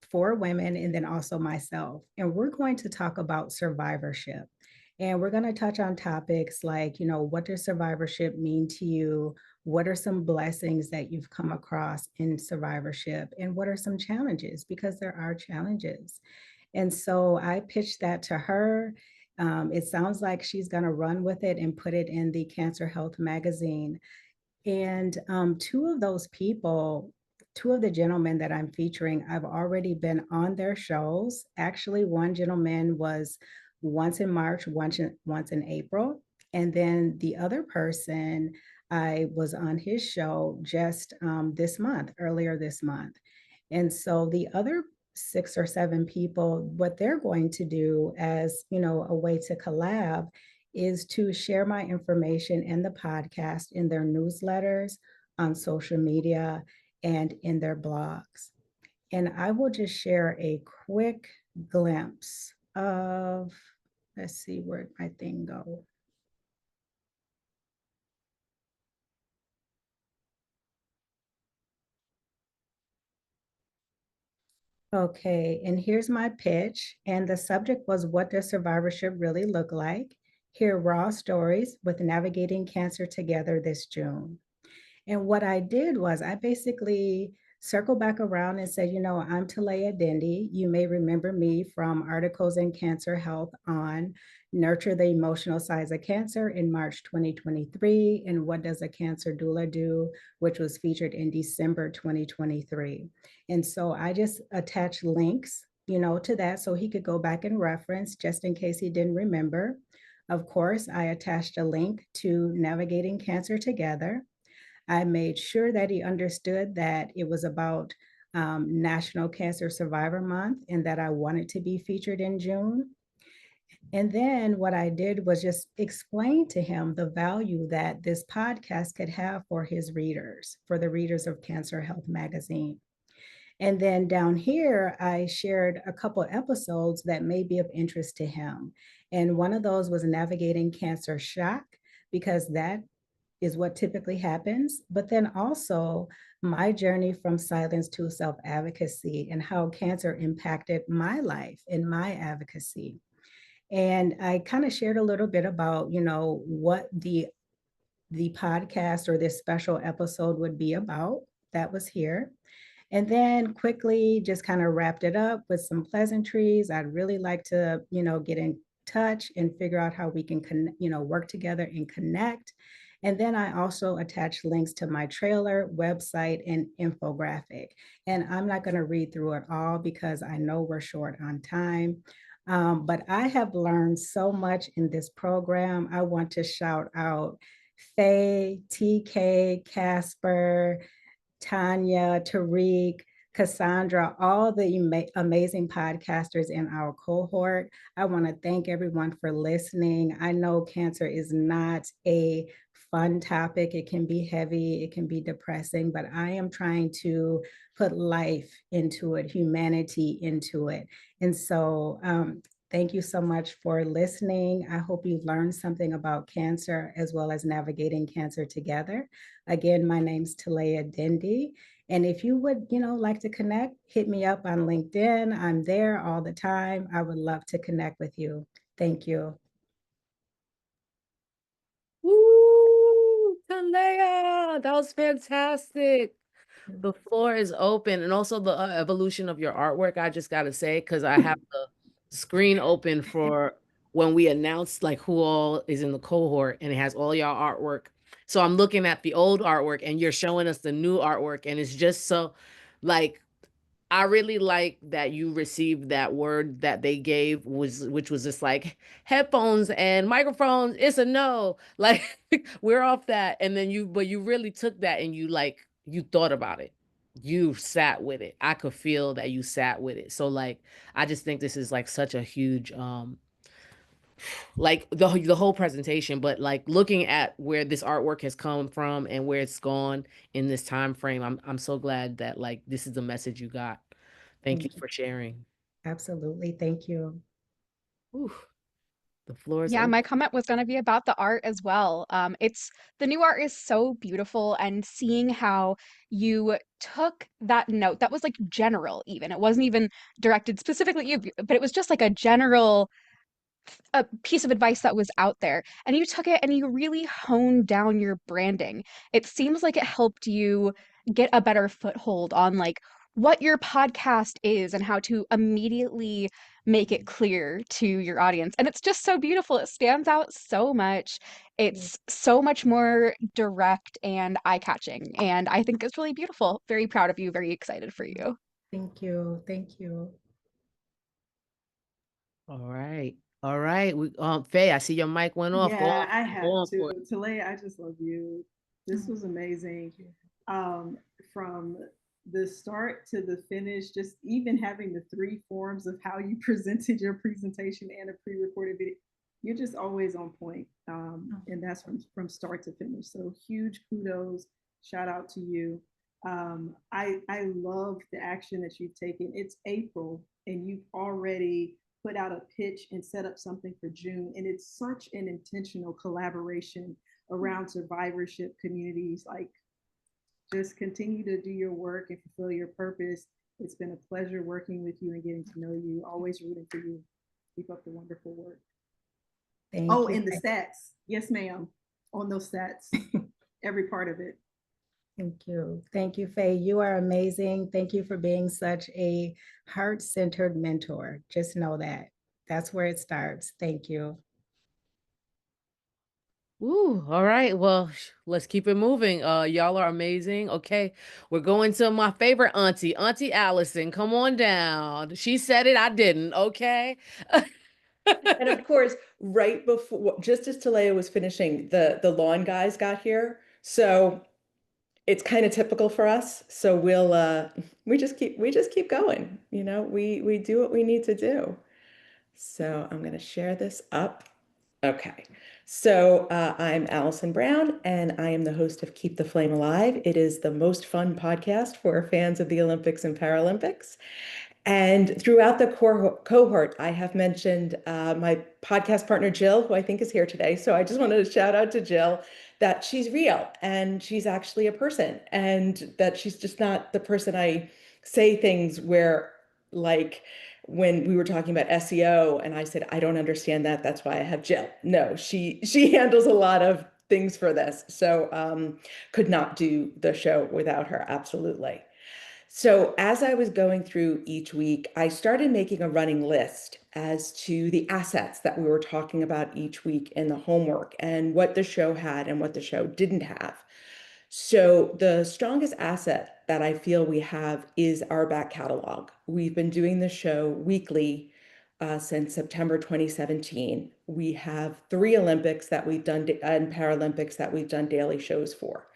4 women, and then also myself. And we're going to talk about survivorship. And we're going to touch on topics like, what does survivorship mean to you? What are some blessings that you've come across in survivorship? And what are some challenges? Because there are challenges. And so I pitched that to her. It sounds like she's going to run with it and put it in the Cancer Health Magazine. And 2 of those people, 2 of the gentlemen that I'm featuring, I've already been on their shows. Actually, one gentleman was once in March, once in April. And then the other person, I was on his show just this month, earlier this month. And so the other 6 or 7 people, what they're going to do as, a way to collab is to share my information in the podcast, in their newsletters, on social media, and in their blogs. And I will just share a quick glimpse of, let's see where my thing go. Okay, and here's my pitch. And the subject was, what does survivorship really look like? hear raw stories with Navigating Cancer Together this June. And what I did was I basically circled back around and said, I'm Talea Dindy. You may remember me from articles in Cancer Health on Nurture the Emotional Sides of Cancer in March 2023, and What Does a Cancer Doula Do, which was featured in December 2023. And so I just attached links, to that so he could go back and reference just in case he didn't remember. Of course, I attached a link to Navigating Cancer Together. I made sure that he understood that it was about National Cancer Survivor Month and that I wanted to be featured in June. And then what I did was just explain to him the value that this podcast could have for his readers, for the readers of Cancer Health Magazine. And then down here, I shared a couple episodes that may be of interest to him. And one of those was Navigating Cancer Shock, because that is what typically happens, but then also my journey from silence to self advocacy and how cancer impacted my life and my advocacy. And I kind of shared a little bit about, what the podcast or this special episode would be about. That was here. And then quickly just kind of wrapped it up with some pleasantries. I'd really like to, get in touch and figure out how we can, work together and connect. And then I also attached links to my trailer, website, and infographic. And I'm not going to read through it all because I know we're short on time. But I have learned so much in this program. I want to shout out Faye, TK, Casper, Tanya, Tariq, Cassandra, all the amazing podcasters in our cohort. I want to thank everyone for listening. I know cancer is not a fun topic. It can be heavy, it can be depressing, but I am trying to put life into it, humanity into it. And so, thank you so much for listening. I hope you learned something about cancer as well as navigating cancer together. Again, my name's Talea Dindy. And if you would, like to connect, hit me up on LinkedIn. I'm there all the time. I would love to connect with you. Thank you. Woo, Talea, that was fantastic. The floor is open, and also the evolution of your artwork. I just got to say, because I have the screen open for when we announced like who all is in the cohort, and it has all y'all artwork. So I'm looking at the old artwork, and you're showing us the new artwork, and it's just so like I really like that you received that word that they gave which was just like headphones and microphones. It's a no. Like we're off that. And then but you really took that and you thought about it. You sat with it. I could feel that you sat with it. So like I just think this is like such a huge like the whole presentation, but like looking at where this artwork has come from and where it's gone in this time frame, I'm so glad that like this is the message you got. Thank you for sharing. Absolutely. Thank you. Ooh, the floor is Yeah, open. my comment was going to be about the art as well. It's the new art is so beautiful, and seeing how you took that note that was like general, even it wasn't even directed specifically at you, but it was just like a general a piece of advice that was out there, and you took it and you really honed down your branding. It seems like it helped you get a better foothold on like what your podcast is and how to immediately make it clear to your audience. And it's just so beautiful. It stands out so much. It's so much more direct and eye-catching. And I think it's really beautiful. Very proud of you, very excited for you. Thank you. Thank you. All right. All right. Faye, I see your mic went off. Yeah, I Go have on for to. it. Talea, I just love you. This was amazing. From the start to the finish, just even having the three forms of how you presented your presentation and a pre-recorded video, you're just always on point. And that's from start to finish. So huge kudos, shout out to you. I love the action that you've taken. It's April and you've already put out a pitch and set up something for June. And it's such an intentional collaboration around survivorship communities. Like, just continue to do your work and fulfill your purpose. It's been a pleasure working with you and getting to know you. Always rooting for you. Keep up the wonderful work. Thank Oh, you. and the stats. Yes, ma'am. On those stats, every part of it. Thank you. Thank you, Faye. You are amazing. Thank you for being such a heart-centered mentor. Just know that. That's where it starts. Thank you. Ooh, all right. Well, let's keep it moving. Y'all are amazing. Okay, we're going to my favorite auntie, Auntie Allison. Come on down. She said it, I didn't. Okay. And of course, right before, just as Talea was finishing, the lawn guys got here. So it's kind of typical for us. So we just keep going. You know, we do what we need to do. So I'm going to share this up. Okay. So I'm Allison Brown, and I am the host of Keep the Flame Alive. It is the most fun podcast for fans of the Olympics and Paralympics. And throughout the cohort, I have mentioned my podcast partner, Jill, who I think is here today. So I just wanted to shout out to Jill that she's real and she's actually a person, and that she's just not the person I say things where, like, when we were talking about SEO and I said, I don't understand that. That's why I have Jill. No, she handles a lot of things for this. So could not do the show without her. Absolutely. So, as I was going through each week, I started making a running list as to the assets that we were talking about each week in the homework and what the show had and what the show didn't have. So, the strongest asset that I feel we have is our back catalog. We've been doing the show weekly since September 2017. We have 3 Olympics that we've done and Paralympics that we've done daily shows for.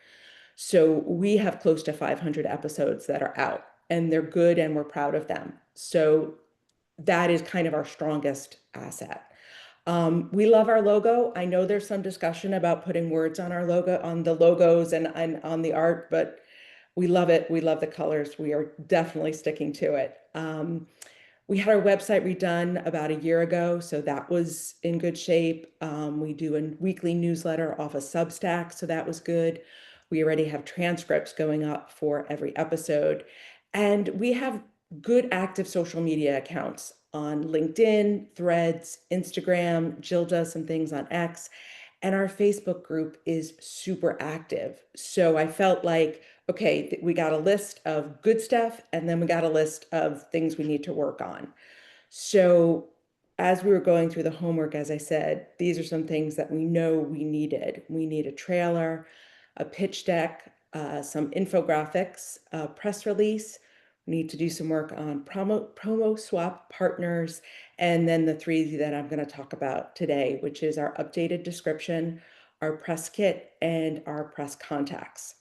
So we have close to 500 episodes that are out, and they're good and we're proud of them. So that is kind of our strongest asset. We love our logo. I know there's some discussion about putting words on our logo, on the logos and on the art, but we love it. We love the colors. We are definitely sticking to it. We had our website redone about a year ago, so that was in good shape. We do a weekly newsletter off of Substack, so that was good. We already have transcripts going up for every episode. And we have good active social media accounts on LinkedIn, Threads, Instagram. Jill does some things on X. And our Facebook group is super active. So I felt like, okay, we got a list of good stuff, and then we got a list of things we need to work on. So as we were going through the homework, as I said, these are some things that we know we needed. We need a trailer, a pitch deck, some infographics, a press release. We need to do some work on promo swap partners, and then the 3 that I'm going to talk about today, which is our updated description, our press kit, and our press contacts.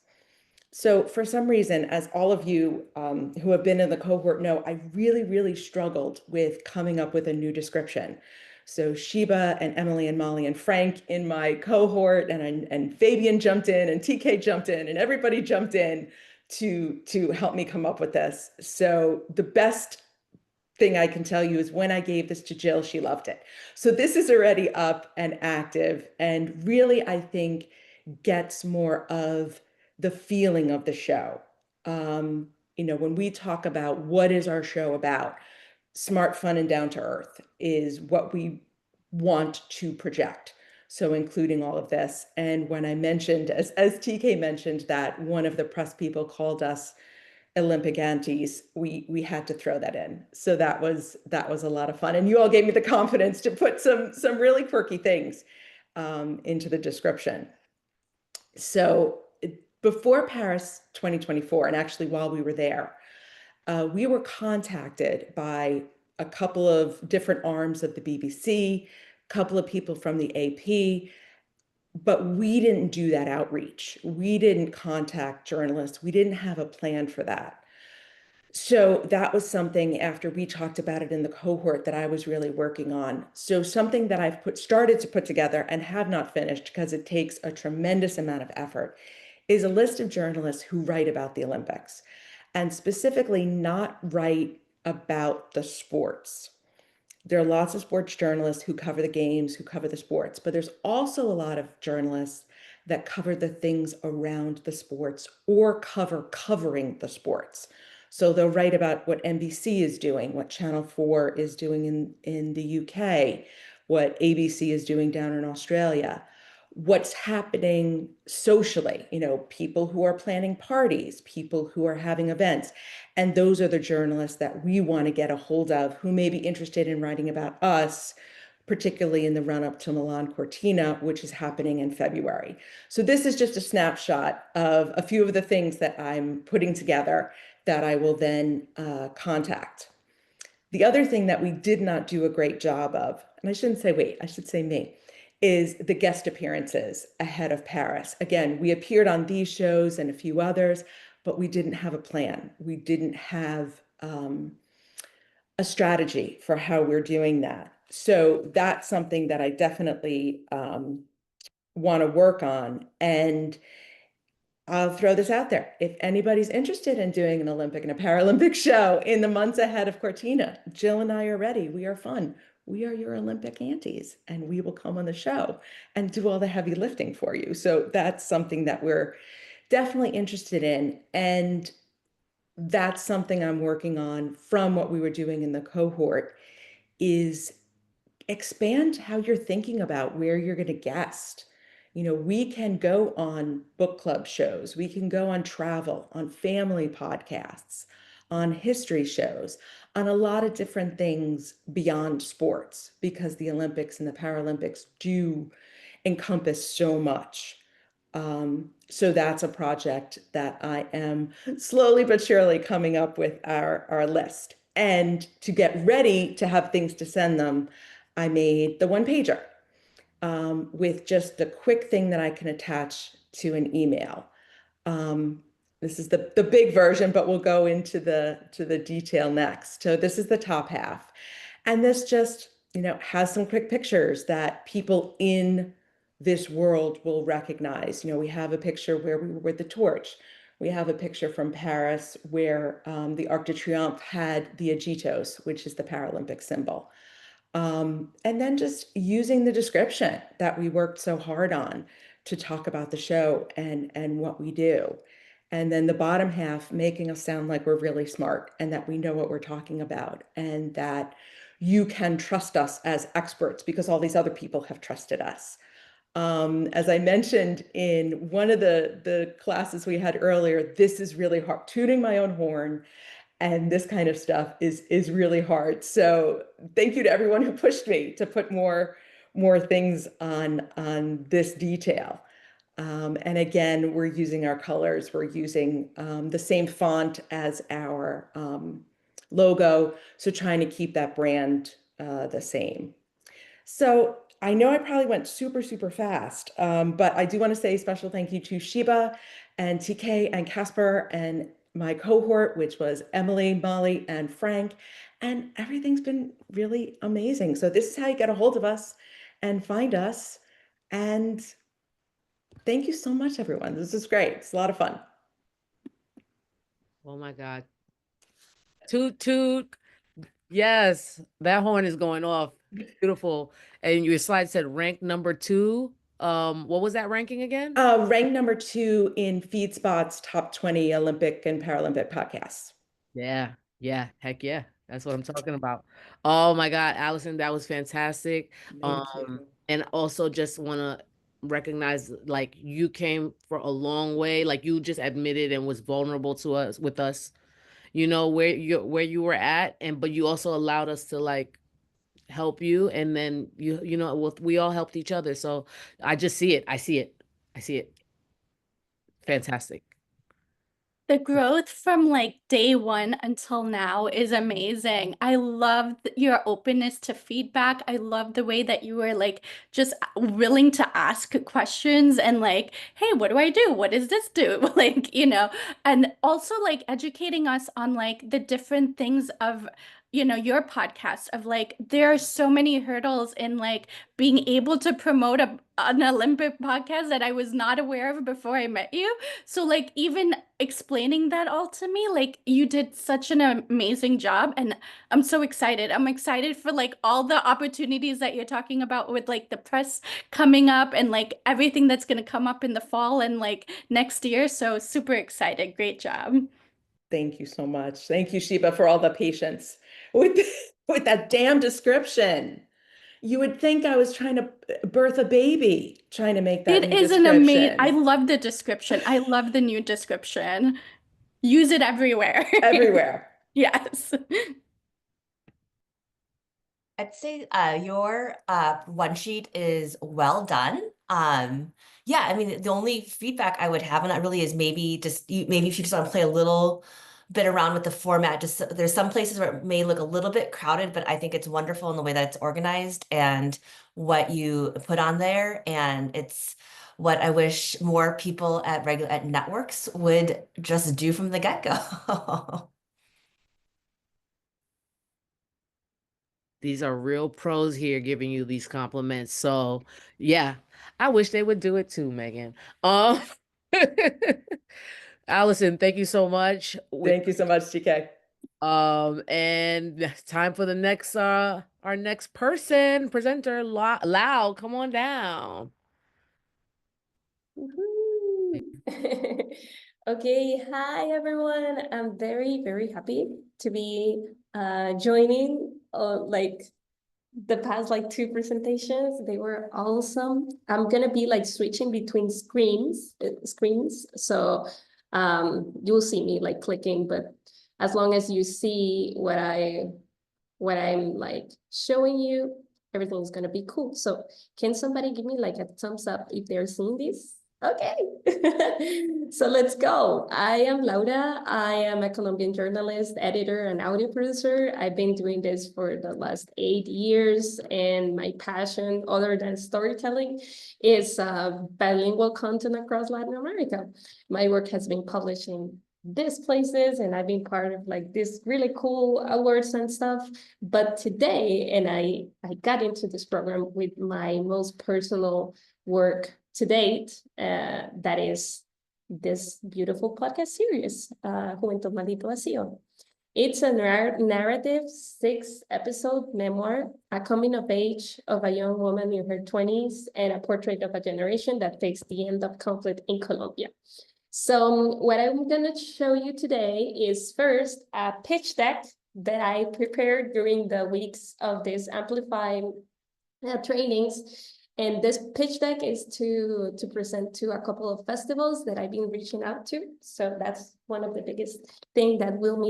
So for some reason, as all of you who have been in the cohort know, I really, really struggled with coming up with a new description. So Sheba and Emily and Molly and Frank in my cohort, and Fabian jumped in, and TK jumped in, and everybody jumped in to help me come up with this. So the best thing I can tell you is when I gave this to Jill, she loved it. So this is already up and active, and really, I think, gets more of the feeling of the show. When we talk about what is our show about, smart, fun, and down to earth is what we want to project. So including all of this. And when I mentioned, as TK mentioned, that one of the press people called us Olympic aunties, we had to throw that in. So that was a lot of fun. And you all gave me the confidence to put some really quirky things into the description. So before Paris 2024, and actually while we were there, we were contacted by a couple of different arms of the BBC, a couple of people from the AP, but we didn't do that outreach. We didn't contact journalists. We didn't have a plan for that. So that was something, after we talked about it in the cohort, that I was really working on. So something that I've started to put together and have not finished because it takes a tremendous amount of effort is a list of journalists who write about the Olympics, and specifically not write about the sports. There are lots of sports journalists who cover the games, who cover the sports, but there's also a lot of journalists that cover the things around the sports or covering the sports. So they'll write about what NBC is doing, what Channel 4 is doing in the UK, what ABC is doing down in Australia, what's happening socially, people who are planning parties, people who are having events. And those are the journalists that we want to get a hold of who may be interested in writing about us, particularly in the run up to Milan Cortina, which is happening in February. So this is just a snapshot of a few of the things that I'm putting together that I will then contact. The other thing that we did not do a great job of, and I shouldn't say wait, I should say me, is the guest appearances ahead of Paris. Again, we appeared on these shows and a few others, but we didn't have a plan. We didn't have a strategy for how we're doing that. So that's something that I definitely want to work on. And I'll throw this out there. If anybody's interested in doing an Olympic and a Paralympic show in the months ahead of Cortina, Jill and I are ready. We are fun. We are your Olympic aunties, and we will come on the show and do all the heavy lifting for you. So that's something that we're definitely interested in. And that's something I'm working on from what we were doing in the cohort is expand how you're thinking about where you're going to guest. We can go on book club shows, we can go on travel, on family podcasts, on history shows, on a lot of different things beyond sports, because the Olympics and the Paralympics do encompass so much. So that's a project that I am slowly but surely coming up with our list. And to get ready to have things to send them, I made the one pager with just the quick thing that I can attach to an email. This is the big version, but we'll go into the detail next. So this is the top half. And this just, has some quick pictures that people in this world will recognize. We have a picture where we were with the torch. We have a picture from Paris where the Arc de Triomphe had the agitos, which is the Paralympic symbol. And then just using the description that we worked so hard on to talk about the show and what we do. And then the bottom half, making us sound like we're really smart and that we know what we're talking about and that you can trust us as experts because all these other people have trusted us. As I mentioned in one of the classes we had earlier, this is really hard, tooting my own horn and this kind of stuff is really hard. So thank you to everyone who pushed me to put more things on this detail. And again, we're using our colors. We're using the same font as our logo. So trying to keep that brand the same. So I know I probably went super, super fast, but I do want to say a special thank you to Sheba and TK and Casper and my cohort, which was Emily, Molly, and Frank. And everything's been really amazing. So this is how you get a hold of us and find us. And thank you so much, everyone. This is great. It's a lot of fun. Oh my God. Toot, toot. Yes, that horn is going off. Beautiful. And your slide said rank number 2. What was that ranking again? Ranked number 2 in FeedSpot's top 20 Olympic and Paralympic podcasts. Yeah, heck yeah. That's what I'm talking about. Oh my God, Allison, that was fantastic. Thank you. And also just want to recognize like you came for a long way, like you just admitted and was vulnerable to us with us, where you were at, but you also allowed us to like help you, and then we all helped each other. So I just see it. I see it. Fantastic. The growth from like day one until now is amazing. I love your openness to feedback. I love the way that you were like just willing to ask questions and like, hey, what do I do? What does this do? Like, and also like educating us on like the different things of your podcast of like there are so many hurdles in like being able to promote an Olympic podcast that I was not aware of before I met you. So like even explaining that all to me, like you did such an amazing job and I'm so excited. I'm excited for like all the opportunities that you're talking about with like the press coming up and like everything that's going to come up in the fall and like next year. So super excited. Great job. Thank you so much. Thank you, Sheba, for all the patience with with that damn description. You would think I was trying to birth a baby, trying to make that It new is an amazing, I description. love the description. I love the new description. Use it everywhere. Everywhere. Yes. I'd say your one sheet is well done. Yeah, I mean the only feedback I would have on that really is maybe just maybe if you just want to play a little bit around with the format. Just there's some places where it may look a little bit crowded, but I think it's wonderful in the way that it's organized and what you put on there, and it's what I wish more people at networks would just do from the get-go. These are real pros here giving you these compliments. So yeah, I wish they would do it too, Megan. Um, Allison, thank you so much. Thank you so much, TK. And it's time for the next our next person, presenter, Lau, come on down. Okay, hi everyone. I'm very, very happy to be joining like the past like two presentations. They were awesome. I'm gonna be like switching between screens. So you'll see me like clicking, but as long as you see what I'm like showing you, everything's gonna be cool. So can somebody give me like a thumbs up if they're seeing this? Okay, so let's go. I am Laura. I am a Colombian journalist, editor, and audio producer. I've been doing this for the last 8 years, and my passion, other than storytelling, is bilingual content across Latin America. My work has been published in these places, and I've been part of like this really cool awards and stuff. But today, and I got into this program with my most personal work to date, that is this beautiful podcast series, Juventud Maldito Vacío. It's a narrative 6-episode memoir, a coming of age of a young woman in her 20s, and a portrait of a generation that faced the end of conflict in Colombia. So what I'm gonna show you today is first a pitch deck that I prepared during the weeks of this Amplify trainings. And this pitch deck is to present to a couple of festivals that I've been reaching out to. So that's one of the biggest thing that will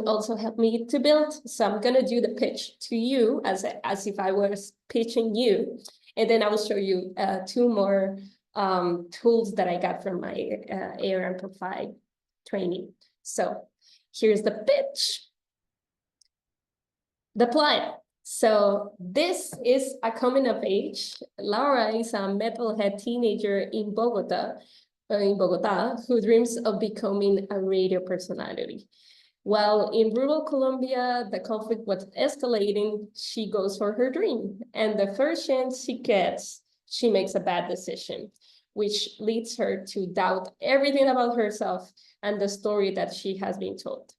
also help me to build. So I'm gonna do the pitch to you as if I was pitching you. And then I will show you 2 more tools that I got from my AR Amplify training. So here's the pitch. The plot. So this is a coming of age. Laura is a metalhead teenager in Bogota, who dreams of becoming a radio personality. While in rural Colombia, the conflict was escalating, she goes for her dream. And the first chance she gets, she makes a bad decision, which leads her to doubt everything about herself and the story that she has been told.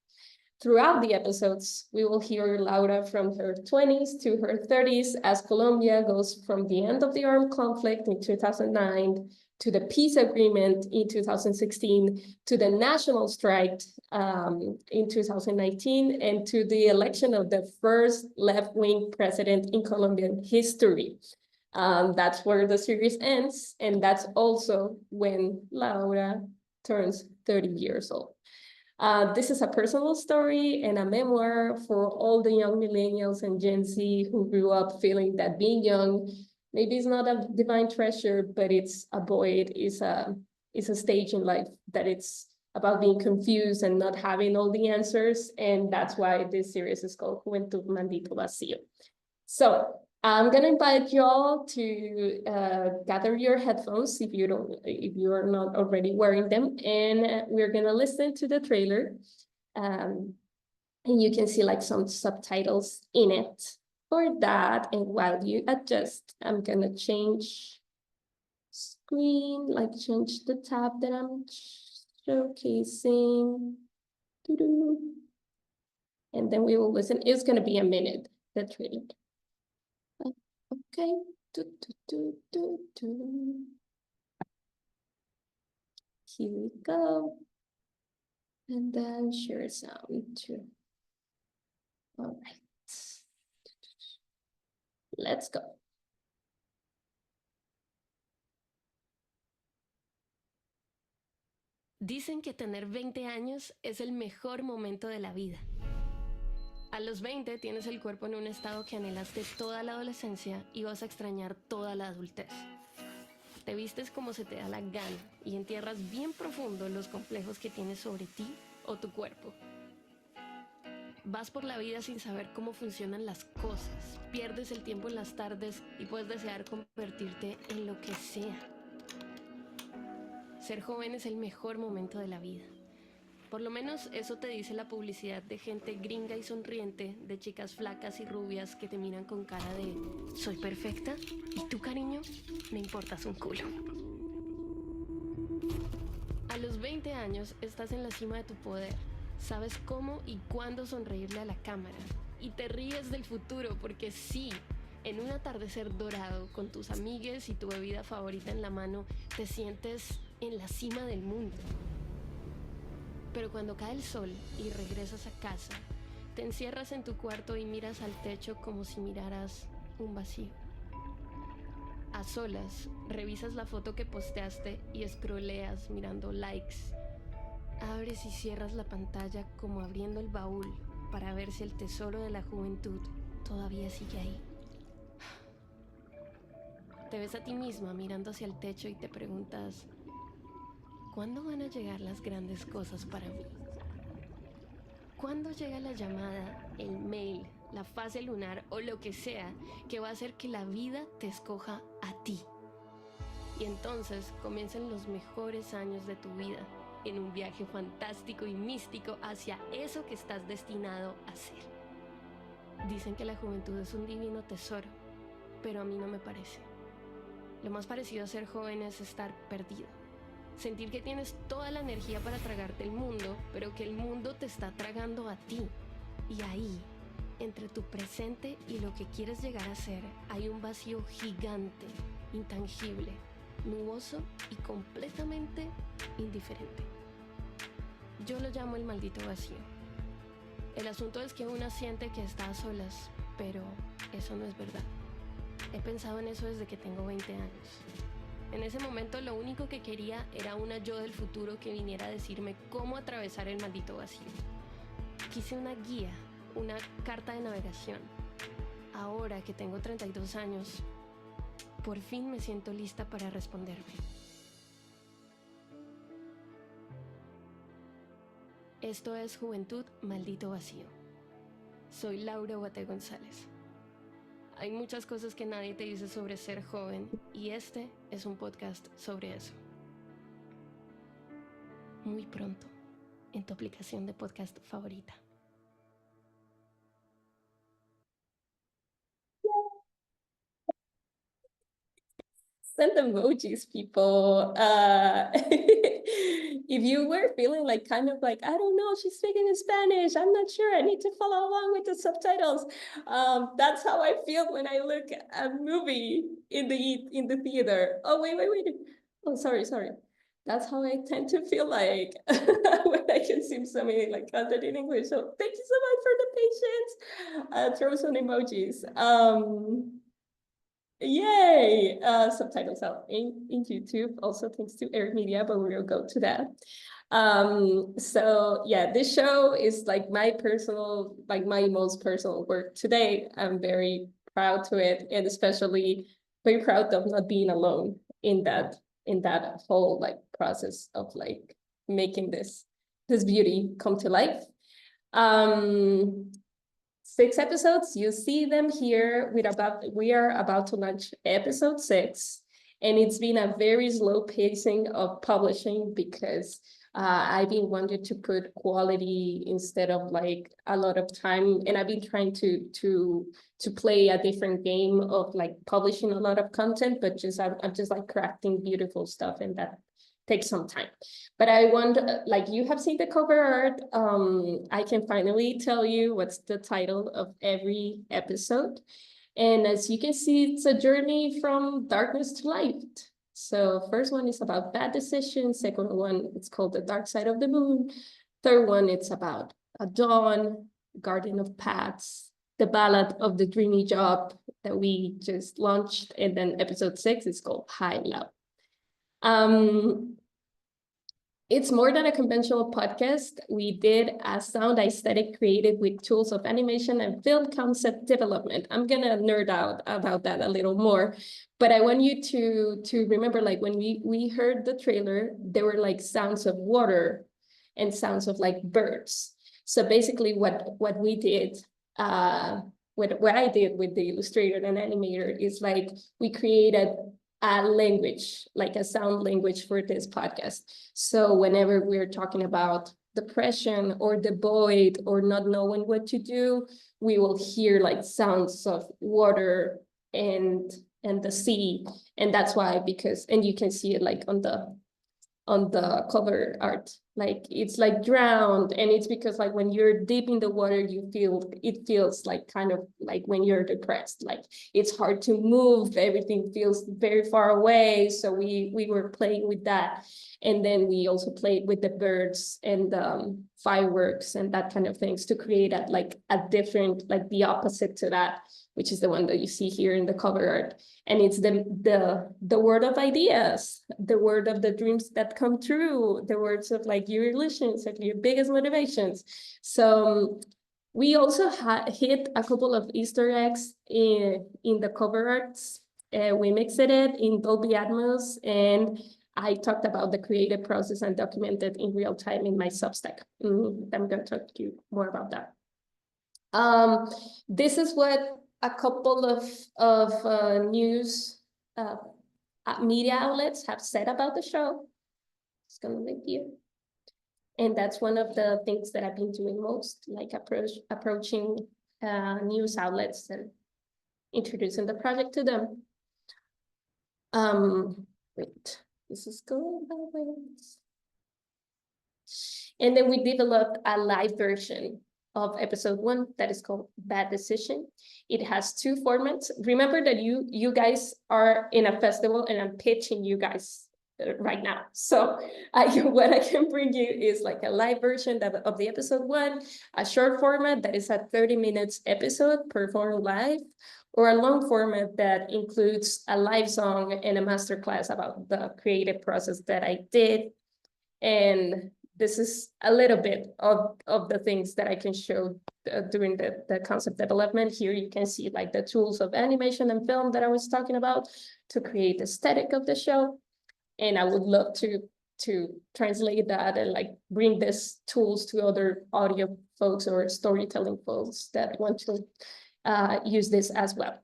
Throughout the episodes, we will hear Laura from her 20s to her 30s as Colombia goes from the end of the armed conflict in 2009 to the peace agreement in 2016 to the national strike in 2019 and to the election of the first left-wing president in Colombian history. That's where the series ends, and that's also when Laura turns 30 years old. This is a personal story and a memoir for all the young millennials and Gen Z who grew up feeling that being young maybe is not a divine treasure, but it's a void, is a stage in life that it's about being confused and not having all the answers. And that's why this series is called Juventud Maldito Vacío. So I'm gonna invite y'all to gather your headphones if you're not already wearing them, and we're gonna listen to the trailer. And you can see like some subtitles in it for that. And while you adjust, I'm gonna change screen, like change the tab that I'm showcasing. And then we will listen. It's gonna be a minute, the trailer. Okay. Here we go. And then share sound too. All right. Let's go. Dicen que tener 20 años es el mejor momento de la vida. A los 20 tienes el cuerpo en un estado que anhelaste toda la adolescencia y vas a extrañar toda la adultez. Te vistes como se te da la gana y entierras bien profundo los complejos que tienes sobre ti o tu cuerpo. Vas por la vida sin saber cómo funcionan las cosas, pierdes el tiempo en las tardes y puedes desear convertirte en lo que sea. Ser joven es el mejor momento de la vida. Por lo menos eso te dice la publicidad de gente gringa y sonriente, de chicas flacas y rubias que te miran con cara de «soy perfecta» y tú, cariño, me importas un culo. A los 20 años estás en la cima de tu poder. Sabes cómo y cuándo sonreírle a la cámara. Y te ríes del futuro porque sí, en un atardecer dorado con tus amigues y tu bebida favorita en la mano, te sientes en la cima del mundo. Pero cuando cae el sol y regresas a casa, te encierras en tu cuarto y miras al techo como si miraras un vacío. A solas, revisas la foto que posteaste y scrolleas mirando likes. Abres y cierras la pantalla como abriendo el baúl para ver si el tesoro de la juventud todavía sigue ahí. Te ves a ti misma mirando hacia el techo y te preguntas, ¿cuándo van a llegar las grandes cosas para mí? ¿Cuándo llega la llamada, el mail, la fase lunar o lo que sea que va a hacer que la vida te escoja a ti? Y entonces comienzan los mejores años de tu vida en un viaje fantástico y místico hacia eso que estás destinado a ser. Dicen que la juventud es un divino tesoro, pero a mí no me parece. Lo más parecido a ser joven es estar perdido. Sentir que tienes toda la energía para tragarte el mundo, pero que el mundo te está tragando a ti. Y ahí, entre tu presente y lo que quieres llegar a ser, hay un vacío gigante, intangible, nuboso y completamente indiferente. Yo lo llamo el maldito vacío. El asunto es que una siente que está a solas, pero eso no es verdad. He pensado en eso desde que tengo 20 años. En ese momento lo único que quería era una yo del futuro que viniera a decirme cómo atravesar el maldito vacío. Quise una guía, una carta de navegación. Ahora que tengo 32 años, por fin me siento lista para responderme. Esto es Juventud, Maldito Vacío. Soy Laura Guate González. Hay muchas cosas que nadie te dice sobre ser joven y este es un podcast sobre eso. Muy pronto, en tu aplicación de podcast favorita. Send emojis, people. If you were feeling like kind of like, I don't know, she's speaking in Spanish, I'm not sure, I need to follow along with the subtitles. That's how I feel when I look at a movie in the theater. Oh, wait. Oh, sorry. That's how I tend to feel like when I consume so many like content in English. So thank you so much for the patience. Throw some emojis. Yay! Subtitles out in YouTube, also thanks to Eric Media, but we'll go to that. So yeah, this show is like my most personal work today. I'm very proud to it, and especially very proud of not being alone in that whole like process of like making this beauty come to life. 6 episodes, you see them here. We are about to launch episode 6, and it's been a very slow pacing of publishing because I've been wanting to put quality instead of like a lot of time, and I've been trying to play a different game of like publishing a lot of content, but I'm just like crafting beautiful stuff, and that takes some time. But I want, like you have seen the cover art, I can finally tell you what's the title of every episode. And as you can see, it's a journey from darkness to light. So first one is about bad decisions. Second one, it's called The Dark Side of the Moon. Third one, it's about a dawn, garden of paths. the Ballad of the Dreamy Job that we just launched. And then episode 6 is called High Low. It's more than a conventional podcast. We did a sound aesthetic created with tools of animation and film concept development. I'm gonna nerd out about that a little more, but I want you to remember, like when we heard the trailer, there were like sounds of water and sounds of like birds. So basically what we did, what I did with the illustrator and animator is like we created a language, like a sound language for this podcast. So whenever we're talking about depression or the void or not knowing what to do, we will hear like sounds of water and the sea. And that's why, because, and you can see it like on the cover art, like it's like drowned, and it's because like when you're deep in the water, it feels like kind of like when you're depressed, like it's hard to move, everything feels very far away. So we were playing with that, and then we also played with the birds and fireworks and that kind of things to create a different, like the opposite to that, which is the one that you see here in the cover art. And it's the word of ideas, the word of the dreams that come true, the words of like your illusions, like your biggest motivations. So we also hit a couple of Easter eggs in the cover arts. We mixed it in Dolby Atmos, and I talked about the creative process and documented in real time in my Substack. I'm going to talk to you more about that. This is what a couple of news media outlets have said about the show. It's gonna link you. And that's one of the things that I've been doing most, like approaching news outlets and introducing the project to them. Wait, this is going backwards. And then we developed a live version of episode 1 that is called Bad Decision. It has 2 formats. Remember that you guys are in a festival and I'm pitching you guys right now. So what I can bring you is like a live version of the episode 1, a short format that is a 30 minutes episode performed live, or a long format that includes a live song and a masterclass about the creative process that I did. And this is a little bit of the things that I can show during the concept development. Here you can see like the tools of animation and film that I was talking about to create the aesthetic of the show. And I would love to translate that and like bring these tools to other audio folks or storytelling folks that want to use this as well.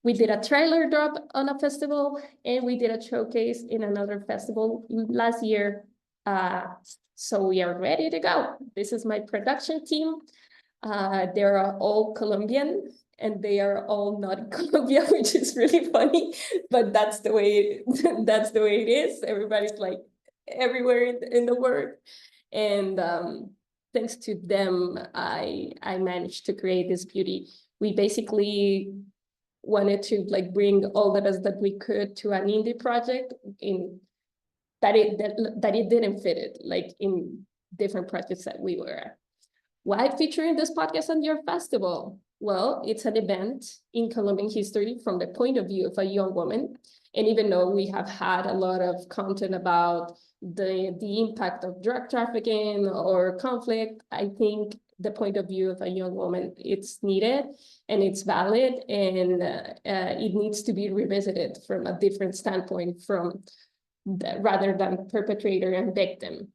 We did a trailer drop on a festival, and we did a showcase in another festival last year. So we are ready to go. This is my production team. They are all Colombian, and they are all not in Colombia, which is really funny, but that's the way it is. Everybody's like everywhere in the world. And thanks to them, I managed to create this beauty. We basically wanted to like bring all the best that we could to an indie project that it didn't fit it like in different projects that we were at. Why featuring this podcast on your festival? Well, it's an event in Colombian history from the point of view of a young woman. And even though we have had a lot of content about the impact of drug trafficking or conflict, I think the point of view of a young woman, it's needed and it's valid, and it needs to be revisited from a different standpoint rather than perpetrator and victim.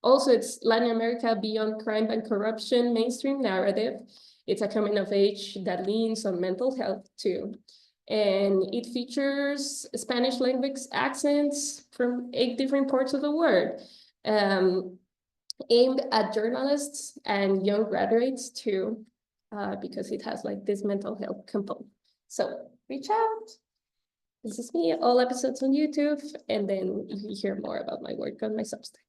Also, it's Latin America beyond crime and corruption mainstream narrative. It's a coming of age that leans on mental health too. And it features Spanish language accents from 8 different parts of the world, aimed at journalists and young graduates too, because it has like this mental health component. So reach out. This is me, all episodes on YouTube, and then you hear more about my work on my Substack.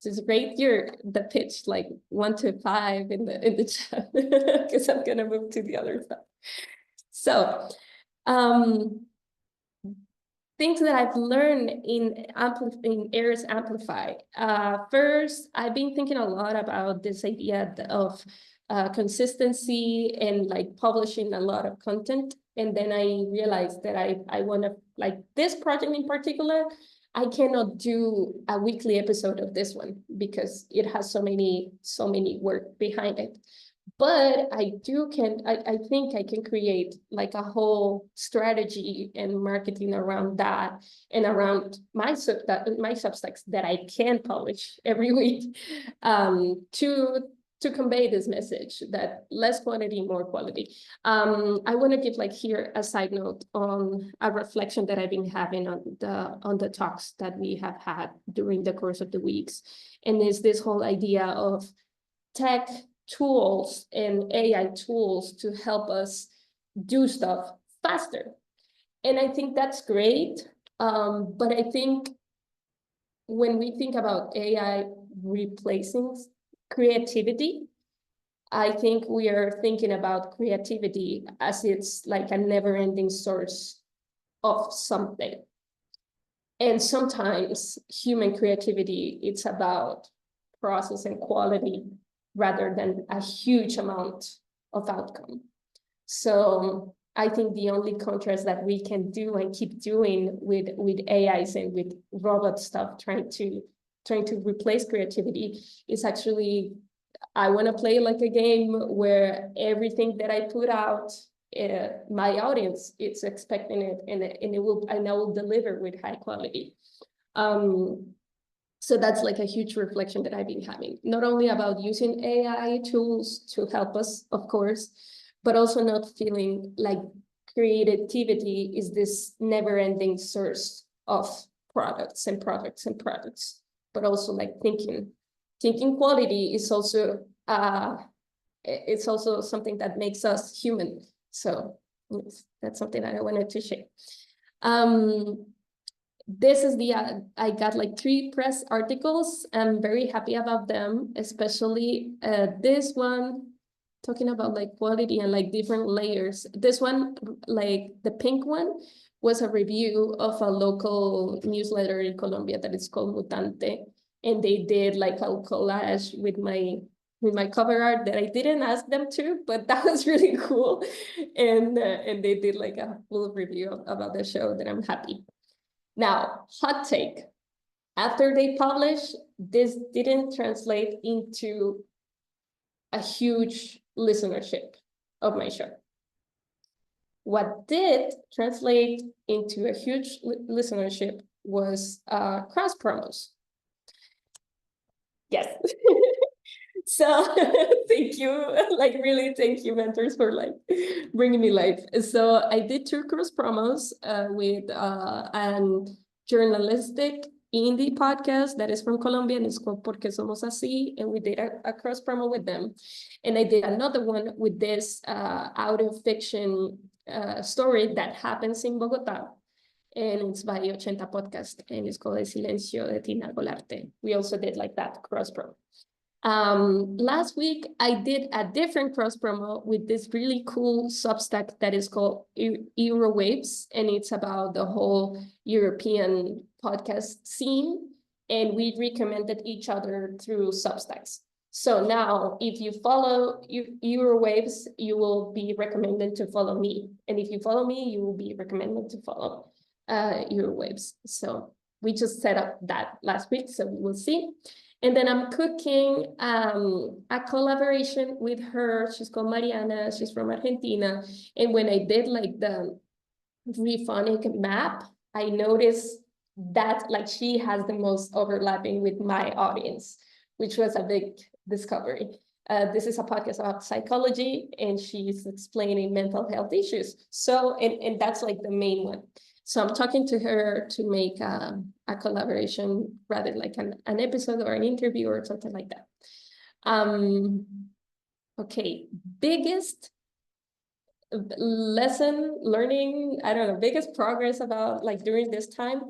Just rate the pitch like 1 to 5 in the chat, because I'm gonna move to the other side. So things that I've learned in Airs Amplify. First, I've been thinking a lot about this idea of consistency and like publishing a lot of content. And then I realized that I want to, like this project in particular, I cannot do a weekly episode of this one because it has so many work behind it. But I think I can create like a whole strategy and marketing around that and around my Substacks that I can publish every week to convey this message that less quantity, more quality. I want to give like here a side note on a reflection that I've been having on the talks that we have had during the course of the weeks, and is this whole idea of tech tools and AI tools to help us do stuff faster. And I think that's great. But I think when we think about AI replacing creativity, I think we are thinking about creativity as it's like a never-ending source of something. And sometimes human creativity, it's about process and quality rather than a huge amount of outcome. So I think the only contrast that we can do and keep doing with AIs and with robot stuff, trying to replace creativity, is actually, I want to play like a game where everything that I put out, my audience is expecting it, and I will deliver with high quality. So that's like a huge reflection that I've been having, not only about using AI tools to help us, of course, but also not feeling like creativity is this never-ending source of products and products and products, but also like thinking quality is also it's also something that makes us human. So that's something that I wanted to share. This is I got like 3 press articles. I'm very happy about them, especially this one talking about like quality and like different layers. This one, like the pink one, was a review of a local newsletter in Colombia that is called Mutante. And they did like a collage with my cover art that I didn't ask them to, but that was really cool. And they did like a full review about the show that I'm happy. Now, hot take. After they published, this didn't translate into a huge listenership of my show. What did translate into a huge listenership was cross promos. Yes. So thank you, like really thank you, mentors, for like bringing me life. So I did 2 cross promos with an journalistic indie podcast that is from Colombia, and it's called Porque Somos Así, and we did a cross promo with them. And I did another one with this audio fiction story that happens in Bogota, and it's by 80 Podcast, and it's called El Silencio de Tina Golarte. We also did like that cross promo. Last week, I did a different cross promo with this really cool Substack that is called Eurowaves, and it's about the whole European podcast scene, and we recommended each other through Substacks. So now, if you follow Eurowaves, you will be recommended to follow me, and if you follow me, you will be recommended to follow Eurowaves. So we just set up that last week, so we will see. And then I'm cooking a collaboration with her. She's called Mariana. She's from Argentina. And when I did like the Rephonic map, I noticed that like she has the most overlapping with my audience, which was a big discovery. This is a podcast about psychology, and she's explaining mental health issues. So, and that's like the main one. So I'm talking to her to make a collaboration, rather like an episode or an interview or something like that. Okay, biggest lesson learning, I don't know, biggest progress about like during this time.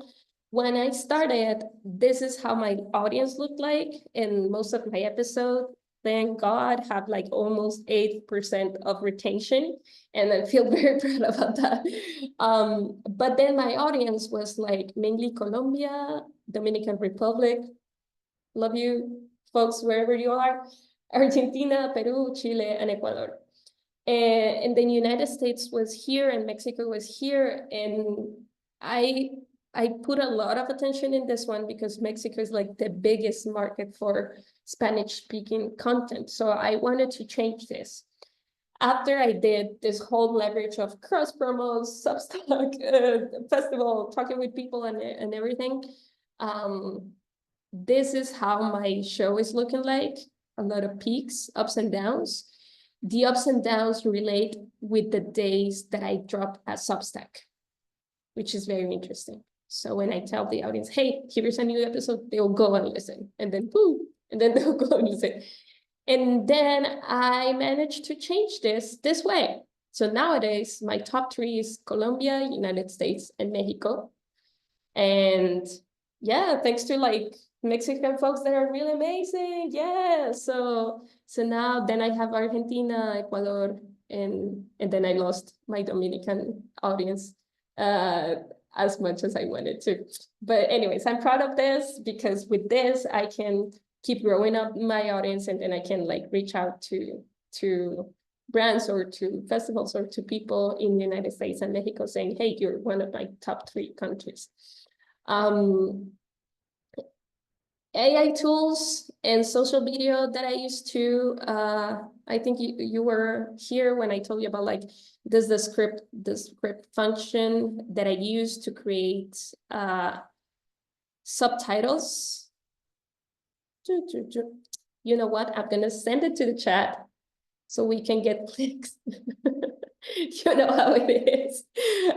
When I started, this is how my audience looked like in most of my episodes. thank God, have like almost 8% of retention. And I feel very proud about that. But then my audience was like mainly Colombia, Dominican Republic, love you folks wherever you are, Argentina, Peru, Chile, and Ecuador. And then United States was here and Mexico was here. And I put a lot of attention in this one because Mexico is like the biggest market for Spanish speaking content. So I wanted to change this. After I did this whole leverage of cross promos, Substack, festival, talking with people and everything, this is how my show is looking like. A lot of peaks, ups and downs. The ups and downs relate with the days that I drop a Substack, which is very interesting. So when I tell the audience, hey, here's a new episode, they'll go and listen. And then boom, and then they'll go and listen. And then I managed to change this way. So nowadays, my top 3 is Colombia, United States, and Mexico. And yeah, thanks to like Mexican folks that are really amazing. Yeah, so now then I have Argentina, Ecuador, and then I lost my Dominican audience as much as I wanted to. But anyways, I'm proud of this because with this I can keep growing up my audience, and then I can like reach out to brands or to festivals or to people in the United States and Mexico saying, hey, you're one of my top 3 countries. AI tools and social media that I used to, I think you were here when I told you about like the script function that I use to create subtitles. You know what? I'm gonna send it to the chat so we can get clicks. You know how it is.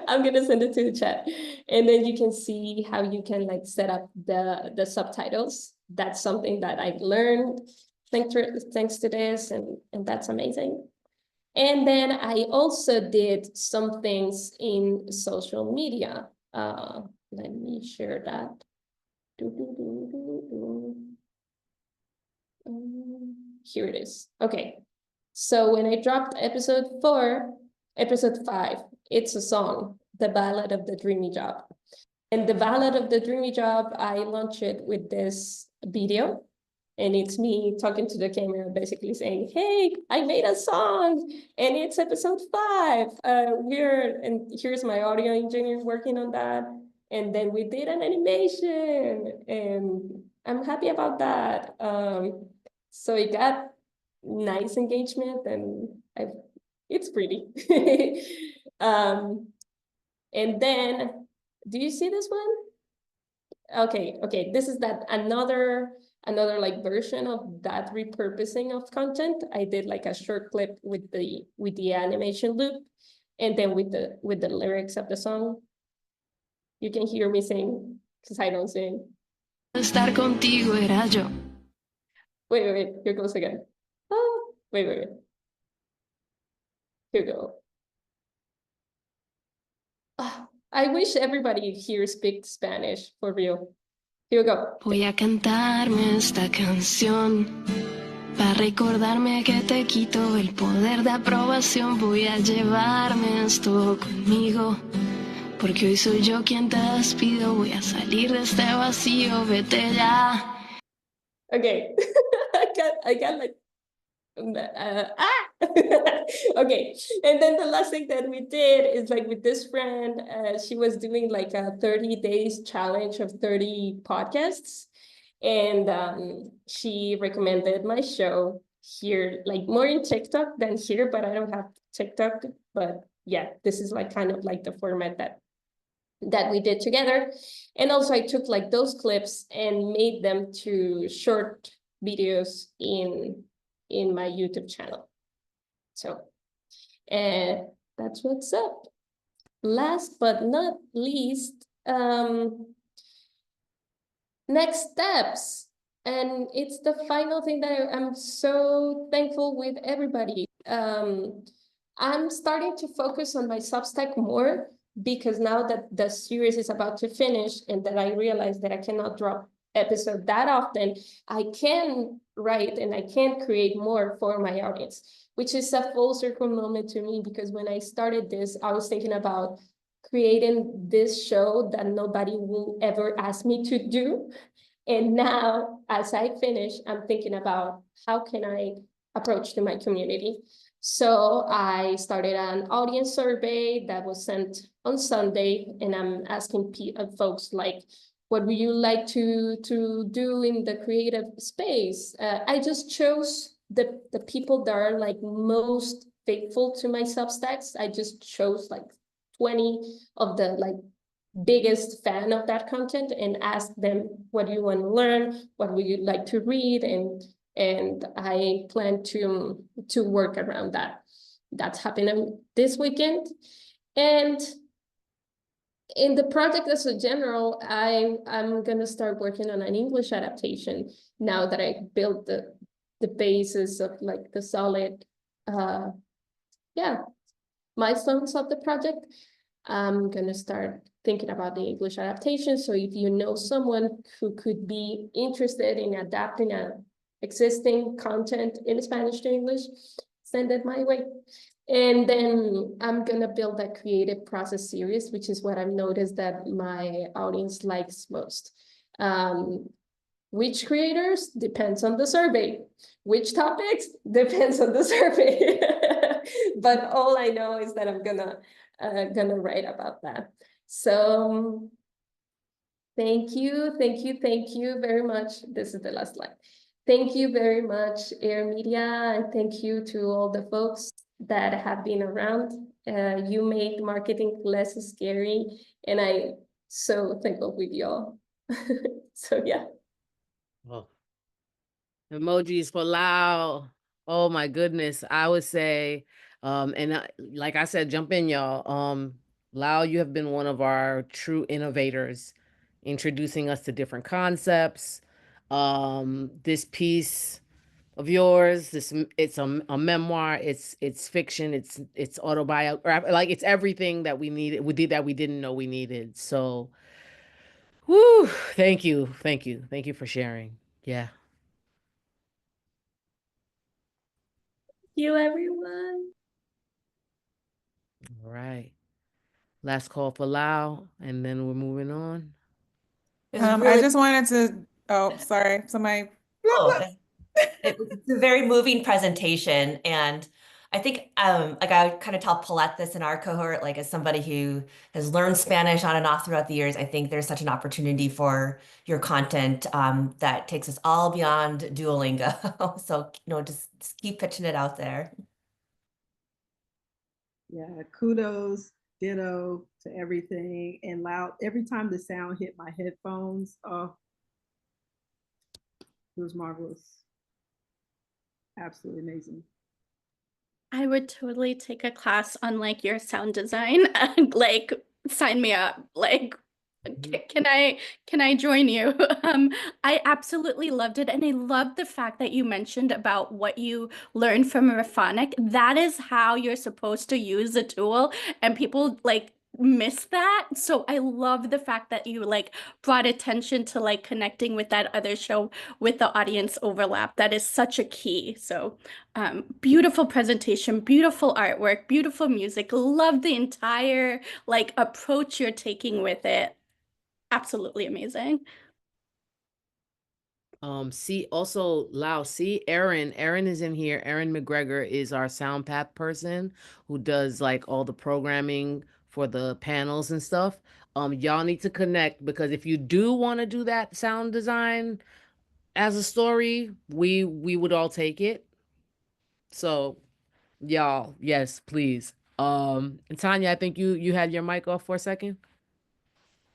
I'm gonna send it to the chat, and then you can see how you can like set up the subtitles. That's something that I've learned thanks to this, and that's amazing. And then I also did some things in social media. Let me share that. Here it is. Okay. So when I dropped episode 5, it's a song, The Ballad of the Dreamy Job. And The Ballad of the Dreamy Job, I launched it with this video. And it's me talking to the camera, basically saying, hey, I made a song and it's episode 5. And here's my audio engineer working on that. And then we did an animation and I'm happy about that. So it got nice engagement and it's pretty. And then, do you see this one? Okay, this is that another like version of that repurposing of content. I did like a short clip with the animation loop, and then with the lyrics of the song. You can hear me sing because I don't sing. Estar contigo era yo. Wait, here goes again. Oh, wait. Here we go. Oh, I wish everybody here speaks Spanish for real. Here we go. Voy a cantarme esta canción para recordarme que te quito el poder de aprobación. Voy a llevarme esto conmigo porque hoy soy yo quien te despido. Voy a salir de este vacío, vete ya. Okay, I got like okay, and then the last thing that we did is like with this friend, she was doing like a 30 days challenge of 30 podcasts, and she recommended my show here, like more in TikTok than here, but I don't have TikTok. But yeah, this is like kind of like the format that we did together. And also I took like those clips and made them to short videos in my YouTube channel. So that's what's up. Last but not least, next steps. And it's the final thing that I'm so thankful with everybody. I'm starting to focus on my Substack more because now that the series is about to finish and that I realize that I cannot drop episode that often, I can write and I can create more for my audience, which is a full circle moment to me, because when I started this, I was thinking about creating this show that nobody will ever ask me to do. And now, as I finish, I'm thinking about how can I approach to my community. So I started an audience survey that was sent on Sunday, and I'm asking folks like, what would you like to do in the creative space? I just chose the people that are like most faithful to my Substacks. I just chose like 20 of the like biggest fan of that content and ask them, what do you want to learn? What would you like to read? And I plan to work around that. That's happening this weekend. And in the project as a general, I'm gonna start working on an English adaptation now that I built the basis of like the solid milestones of the project. I'm gonna start thinking about the English adaptation. So if you know someone who could be interested in adapting a existing content in Spanish to English, send it my way. And then I'm gonna build a creative process series, which is what I've noticed that my audience likes most. Which creators? Depends on the survey. Which topics? Depends on the survey. But all I know is that I'm gonna write about that. So thank you very much. This is the last slide. Thank you very much, Air Media, and thank you to all the folks that have been around. You made marketing less scary, and I so thankful with y'all. So yeah. Oh. Emojis for Lao. Oh my goodness. I would say, like I said, jump in, y'all. Lao, you have been one of our true innovators, introducing us to different concepts. This piece of yours, it's a memoir, it's fiction, it's autobiography, like it's everything that we needed, that we didn't know we needed. So, whoo, thank you for sharing. Yeah. You everyone. All right. Last call for Lao, and then we're moving on. I just wanted to, oh, sorry, somebody. It's a very moving presentation, and I think like I kind of tell Paulette this in our cohort, like as somebody who has learned Spanish on and off throughout the years, I think there's such an opportunity for your content that takes us all beyond Duolingo. So just keep pitching it out there. Yeah, kudos, ditto to everything, and loud. Every time the sound hit my headphones, oh, it was marvelous. Absolutely amazing. I would totally take a class on like your sound design and like sign me up. Like, can I join you? I absolutely loved it, and I love the fact that you mentioned about what you learned from Raphonic. That is how you're supposed to use the tool, and people like miss that. So I love the fact that you like brought attention to like connecting with that other show with the audience overlap. That is such a key. So beautiful presentation, beautiful artwork, beautiful music. Love the entire like approach you're taking with it. Absolutely amazing. See also Lao, see Erin is in here. Erin McGregor is our sound path person who does like all the programming for the panels and stuff. Y'all need to connect, because if you do want to do that sound design as a story, we would all take it. So y'all, yes, please. And Tanya, I think you had your mic off for a second.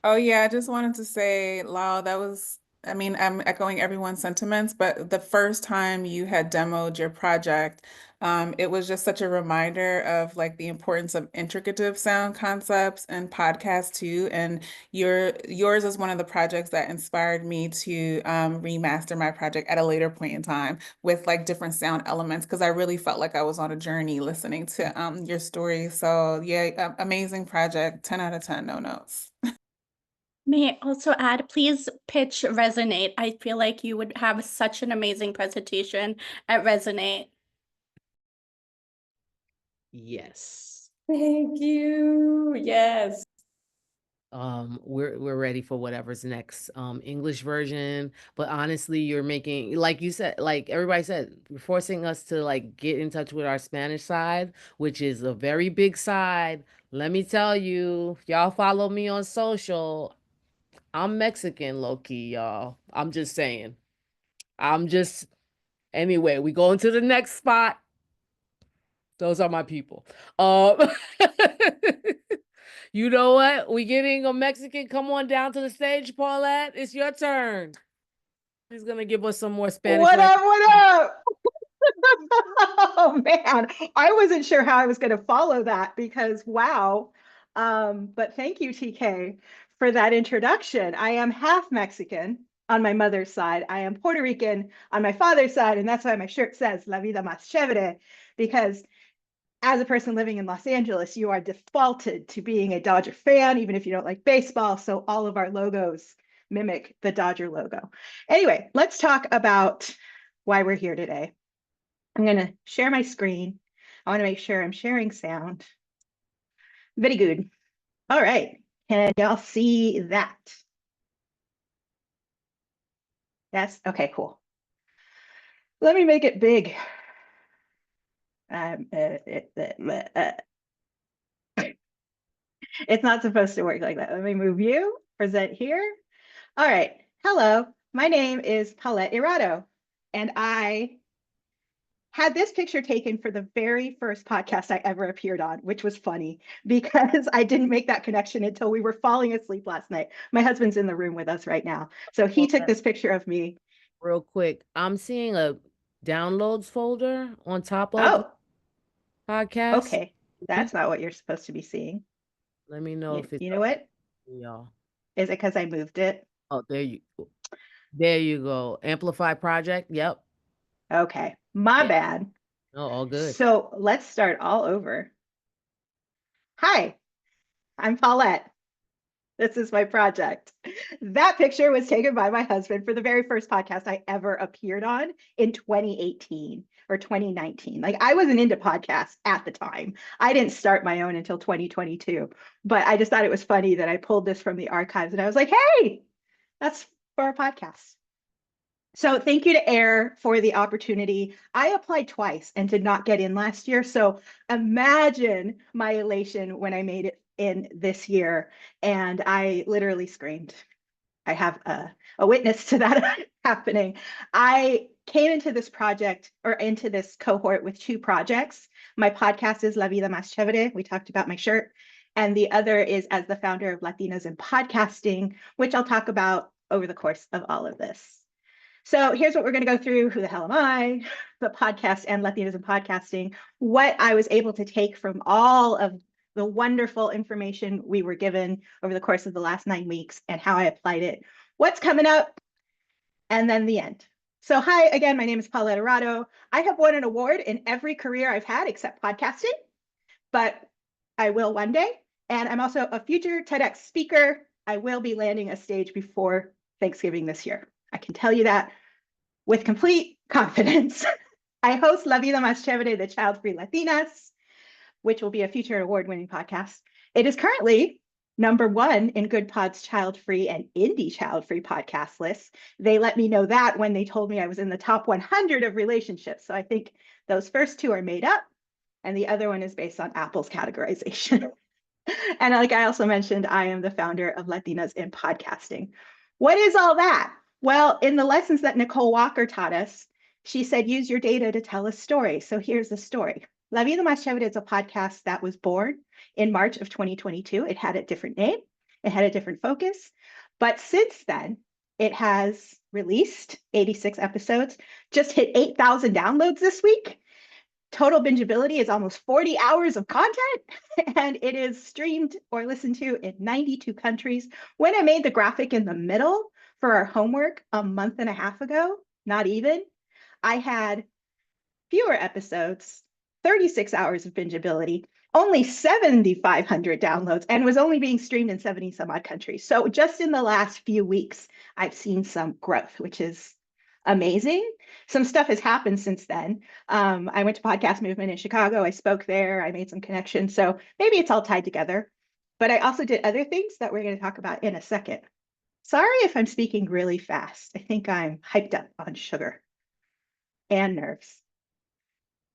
Oh yeah, I just wanted to say, Lau, that was, I mean, I'm echoing everyone's sentiments, but the first time you had demoed your project, it was just such a reminder of like the importance of intricative sound concepts and podcasts too. And yours is one of the projects that inspired me to remaster my project at a later point in time with like different sound elements, because I really felt like I was on a journey listening to your story. So yeah, amazing project, 10 out of 10, no notes. May I also add, please pitch Resonate. I feel like you would have such an amazing presentation at Resonate. Yes. Thank you. Yes. We're ready for whatever's next. English version, but honestly, you're making, like you said, like everybody said, you're forcing us to like get in touch with our Spanish side, which is a very big side. Let me tell you, if y'all follow me on social, I'm Mexican, low key, y'all. I'm just saying. I'm just Anyway, we go into the next spot. Those are my people. Um You know what? We getting a Mexican. Come on down to the stage, Paulette. It's your turn. He's gonna give us some more Spanish. What up? What up? Oh man, I wasn't sure how I was going to follow that because wow. But thank you, TK, for that introduction. I am half Mexican on my mother's side. I am Puerto Rican on my father's side, and that's why my shirt says La vida más chévere, because as a person living in Los Angeles, you are defaulted to being a Dodger fan, even if you don't like baseball. So all of our logos mimic the Dodger logo. Anyway, let's talk about why we're here today. I'm going to share my screen. I want to make sure I'm sharing sound. Very good. All right. Can y'all see that? Yes. Okay, cool. Let me make it big. It's not supposed to work like that. Let me move you, present here. All right. Hello, my name is Paulette Irado, and I had this picture taken for the very first podcast I ever appeared on, which was funny because I didn't make that connection until we were falling asleep last night. My husband's in the room with us right now. So he took this picture of me. Real quick, I'm seeing a downloads folder on top of the podcast. Okay. That's not what you're supposed to be seeing. Let me know if it's you know what? Y'all. Is it because I moved it? Oh, there you go. Amplify project. Yep. Okay. My bad. No, all good. So let's start all over. Hi, I'm Paulette. This is my project. That picture was taken by my husband for the very first podcast I ever appeared on in 2018 or 2019. Like I wasn't into podcasts at the time. I didn't start my own until 2022, but I just thought it was funny that I pulled this from the archives and I was like, hey, that's for our podcast. So thank you to AIR for the opportunity. I applied twice and did not get in last year. So imagine my elation when I made it in this year. And I literally screamed. I have a witness to that happening. I came into this project or into this cohort with two projects. My podcast is La Vida Más Chévere. We talked about my shirt. And the other is as the founder of Latinas in Podcasting, which I'll talk about over the course of all of this. So here's what we're going to go through. Who the hell am I? The podcast and Latinas in Podcasting, what I was able to take from all of the wonderful information we were given over the course of the last 9 weeks and how I applied it, what's coming up, and then the end. So hi, again, my name is Paulette Irado. I have won an award in every career I've had except podcasting, but I will one day. And I'm also a future TEDx speaker. I will be landing a stage before Thanksgiving this year. I can tell you that with complete confidence. I host La Vida Más Chévere, the Child-Free Latinas, which will be a future award-winning podcast. It is currently #1 in Good Pod's child-free and indie child-free podcast lists. They let me know that when they told me I was in the top 100 of relationships. So I think those first two are made up, and the other one is based on Apple's categorization. And like I also mentioned, I am the founder of Latinas in Podcasting. What is all that? Well, in the lessons that Nicole Walker taught us, she said, use your data to tell a story. So here's the story. La Vida Más Chévere is a podcast that was born in March of 2022. It had a different name. It had a different focus. But since then, it has released 86 episodes, just hit 8,000 downloads this week. Total bingeability is almost 40 hours of content, and it is streamed or listened to in 92 countries. When I made the graphic in the middle for our homework a month and a half ago, not even, I had fewer episodes, 36 hours of bingeability, only 7,500 downloads and was only being streamed in 70 some odd countries. So just in the last few weeks, I've seen some growth, which is amazing. Some stuff has happened since then. I went to Podcast Movement in Chicago. I spoke there. I made some connections. So maybe it's all tied together. But I also did other things that we're going to talk about in a second. Sorry if I'm speaking really fast. I think I'm hyped up on sugar and nerves.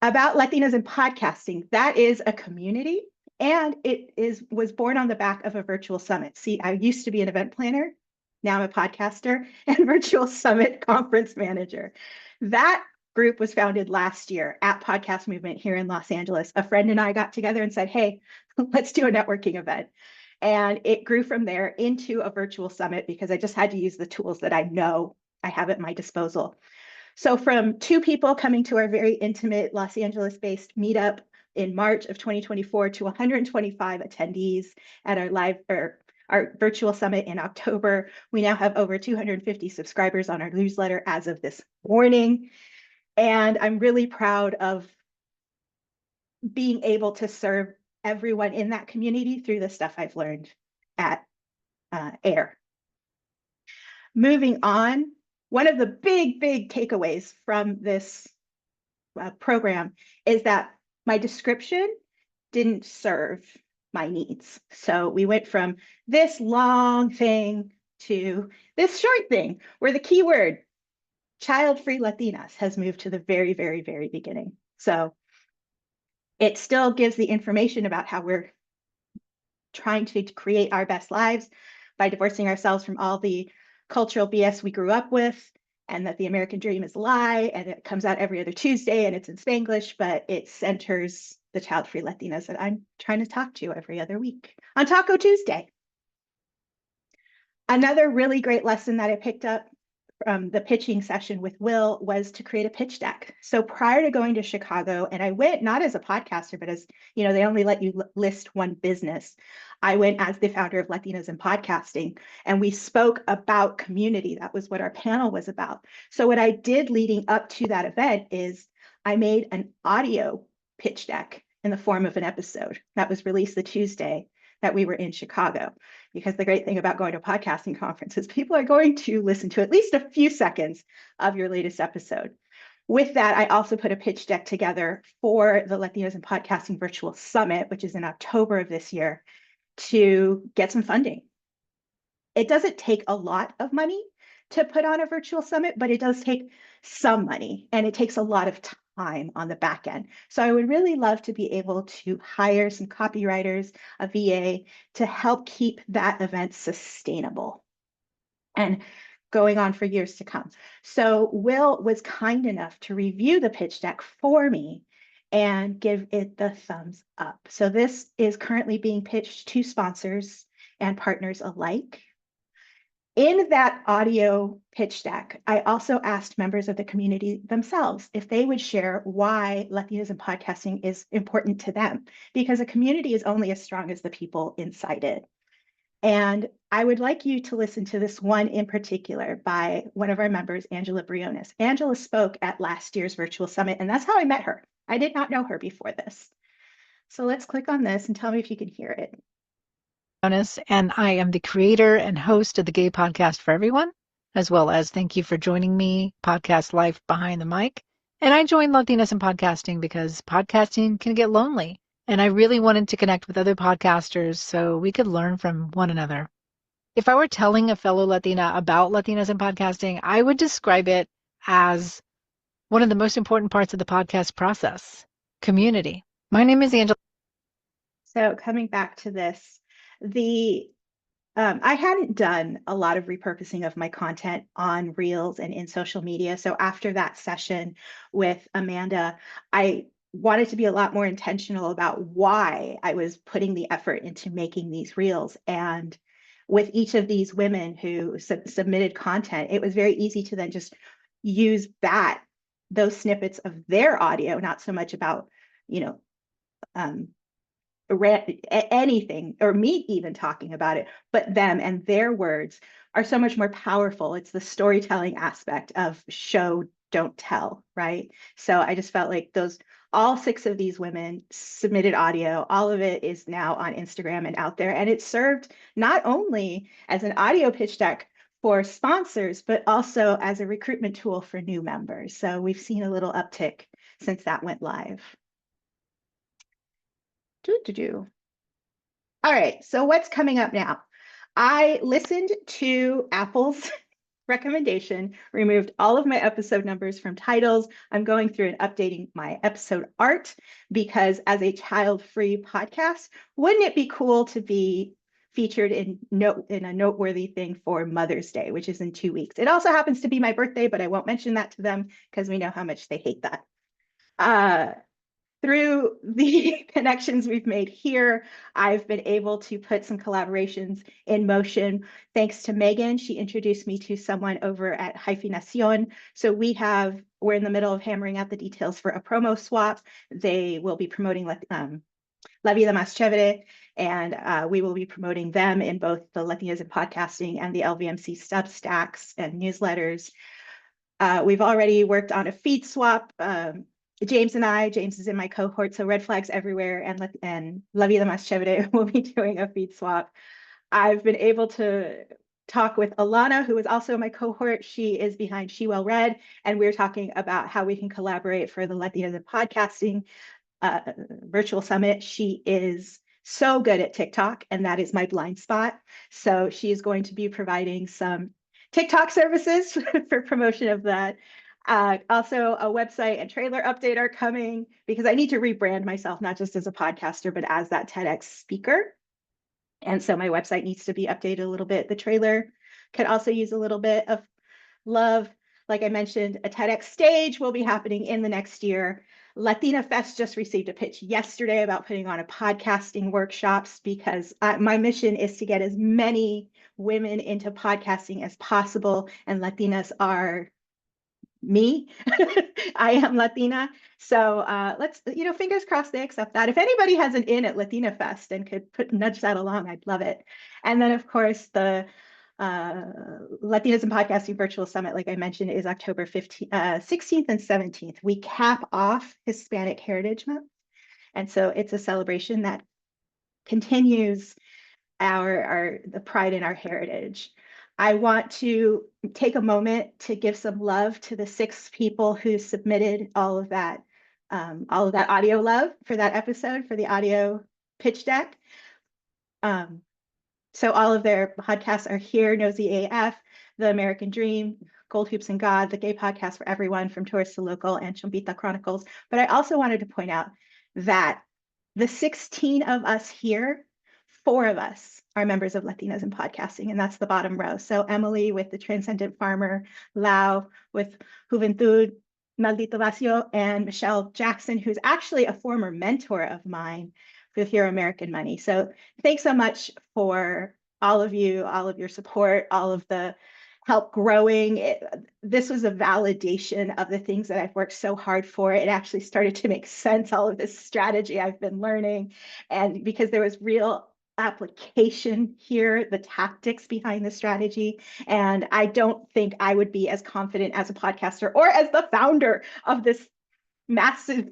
About Latinas in podcasting, that is a community, and it was born on the back of a virtual summit. See, I used to be an event planner. Now I'm a podcaster and virtual summit conference manager. That group was founded last year at Podcast Movement here in Los Angeles. A friend and I got together and said, hey, let's do a networking event. And it grew from there into a virtual summit because I just had to use the tools that I know I have at my disposal. So from 2 people coming to our very intimate Los Angeles-based meetup in March of 2024 to 125 attendees at our virtual summit in October, we now have over 250 subscribers on our newsletter as of this morning. And I'm really proud of being able to serve everyone in that community through the stuff I've learned at AIR. Moving on, one of the big takeaways from this program is that my description didn't serve my needs. So we went from this long thing to this short thing, where the keyword child-free Latinas has moved to the very beginning. So it still gives the information about how we're trying to create our best lives by divorcing ourselves from all the cultural BS we grew up with, and that the American dream is a lie, and it comes out every other Tuesday, and it's in Spanglish, but it centers the child-free Latinas that I'm trying to talk to every other week on Taco Tuesday. Another really great lesson that I picked up from the pitching session with Will was to create a pitch deck. So prior to going to Chicago, and I went not as a podcaster, but as, you know, they only let you list one business. I went as the founder of Latinas in Podcasting, and we spoke about community. That was what our panel was about. So what I did leading up to that event is I made an audio pitch deck in the form of an episode that was released the Tuesday that we were in Chicago. Because the great thing about going to a podcasting conference is people are going to listen to at least a few seconds of your latest episode. With that, I also put a pitch deck together for the Latinos in Podcasting Virtual Summit, which is in October of this year, to get some funding. It doesn't take a lot of money to put on a virtual summit, but it does take some money, and it takes a lot of time on the back end. So I would really love to be able to hire some copywriters, a VA, to help keep that event sustainable and going on for years to come. So Will was kind enough to review the pitch deck for me and give it the thumbs up. So this is currently being pitched to sponsors and partners alike. In that audio pitch deck, I also asked members of the community themselves if they would share why Latinas in Podcasting is important to them, because a community is only as strong as the people inside it. And I would like you to listen to this one in particular by one of our members, Angela Briones. Angela spoke at last year's virtual summit, and that's how I met her. I did not know her before this. So let's click on this and tell me if you can hear it. And I am the creator and host of the Gay Podcast for Everyone, as well as thank you for joining me, Podcast Life Behind the Mic. And I joined Latinas in Podcasting because podcasting can get lonely, and I really wanted to connect with other podcasters so we could learn from one another. If I were telling a fellow Latina about Latinas in Podcasting, I would describe it as one of the most important parts of the podcast process, community. My name is Angela. So coming back to this, I hadn't done a lot of repurposing of my content on Reels and in social media. So after that session with Amanda, I wanted to be a lot more intentional about why I was putting the effort into making these Reels. And with each of these women who submitted content, it was very easy to then just use those snippets of their audio, not so much about, anything or me even talking about it, but them and their words are so much more powerful. It's the storytelling aspect of show, don't tell, right? So I just felt like those All 6 of these women submitted audio. All of it is now on Instagram and out there. And it served not only as an audio pitch deck for sponsors, but also as a recruitment tool for new members. So we've seen a little uptick since that went live. All right, so what's coming up now? I listened to Apple's recommendation, removed all of my episode numbers from titles. I'm going through and updating my episode art because as a child-free podcast, wouldn't it be cool to be featured in a noteworthy thing for Mother's Day, which is in 2 weeks. It also happens to be my birthday, but I won't mention that to them because we know how much they hate that. Through the connections we've made here, I've been able to put some collaborations in motion. Thanks to Megan, she introduced me to someone over at Hyphenacion. So we're in the middle of hammering out the details for a promo swap. They will be promoting La Vida Más Chévere, and we will be promoting them in both the Latinas in Podcasting and the LVMC Substacks and newsletters. We've already worked on a feed swap. James is in my cohort, so Red Flags Everywhere and La Vida Más Chévere will be doing a feed swap. I've been able to talk with Alana, who is also in my cohort. She is behind She Well Read, and we're talking about how we can collaborate for the Latinas in Podcasting virtual summit. She is so good at TikTok, and that is my blind spot. So she is going to be providing some TikTok services for promotion of that. Also, a website and trailer update are coming because I need to rebrand myself, not just as a podcaster, but as that TEDx speaker. And so my website needs to be updated a little bit. The trailer could also use a little bit of love. Like I mentioned, a TEDx stage will be happening in the next year. Latina Fest just received a pitch yesterday about putting on a podcasting workshops because my mission is to get as many women into podcasting as possible, and Latinas are me. I am Latina. So let's, fingers crossed they accept that. If anybody has an in at Latina Fest and could nudge that along, I'd love it. And then, of course, the Latinas in Podcasting Virtual Summit, like I mentioned, is October 16th and 17th. We cap off Hispanic Heritage Month. And so it's a celebration that continues the pride in our heritage. I want to take a moment to give some love to the 6 people who submitted all of that audio love for that episode, for the audio pitch deck. So all of their podcasts are here: Nosy AF, The American Dream, Gold Hoops and God, the gay podcast for everyone from tourist to local, and Chumbita Chronicles. But I also wanted to point out that the 16 of us here, 4 of us are members of Latinas in Podcasting, and that's the bottom row. So Emily with The Transcendent Farmer, Lau with Juventud Maldito Vacío, and Michelle Jackson, who's actually a former mentor of mine with Your American Money. So thanks so much for all of you, all of your support, all of the help growing. This was a validation of the things that I've worked so hard for. It actually started to make sense, all of this strategy I've been learning. And because there was real application here, the tactics behind the strategy. And I don't think I would be as confident as a podcaster or as the founder of this massive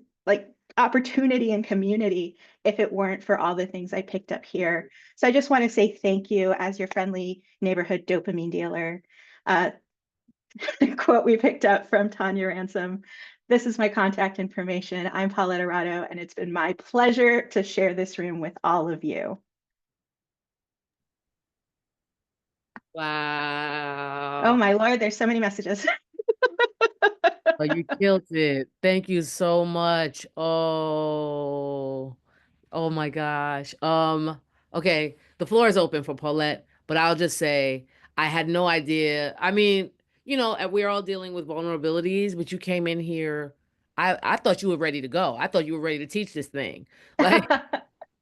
opportunity and community if it weren't for all the things I picked up here. So I just want to say thank you as your friendly neighborhood dopamine dealer. Quote we picked up from Tanya Ransom: "This is my contact information. I'm Paulette Arado, and it's been my pleasure to share this room with all of you." Wow. Oh my Lord, there's so many messages. Oh, you killed it. Thank you so much. Oh my gosh. Okay, the floor is open for Paulette, but I'll just say I had no idea. I mean, we're all dealing with vulnerabilities, but you came in here. I thought you were ready to go. I thought you were ready to teach this thing. Like,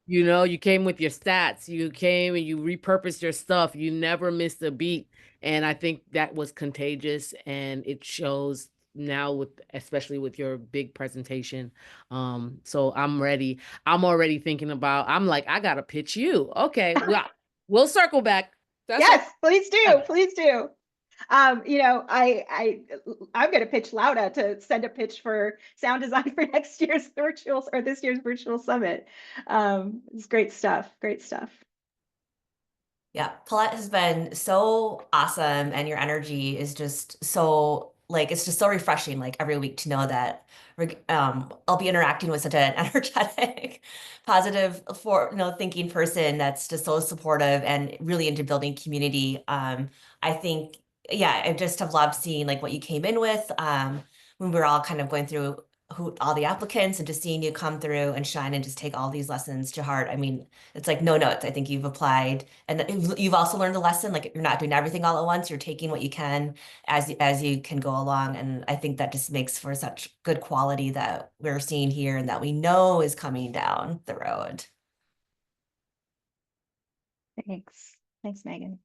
you came with your stats. You came and you repurposed your stuff. You never missed a beat. And I think that was contagious, and it shows now, especially with your big presentation. So I'm ready. I'm already thinking about, I'm like, I gotta pitch you. Okay, we'll circle back. Yes, please do. Please do. You know, I'm going to pitch Lauda to send a pitch for sound design for next year's virtual or this year's virtual summit. It's great stuff. Great stuff. Yeah, Paulette has been so awesome, and your energy is just so like it's just so refreshing. Like every week to know that I'll be interacting with such an energetic, positive, thinking person that's just so supportive and really into building community. I think, yeah, I just have loved seeing like what you came in with when we were all kind of going through all the applicants and just seeing you come through and shine and just take all these lessons to heart. I mean, it's like no notes. I think you've applied and you've also learned a lesson. Like you're not doing everything all at once. You're taking what you can as you can go along. And I think that just makes for such good quality that we're seeing here and that we know is coming down the road. Thanks. Thanks, Megan.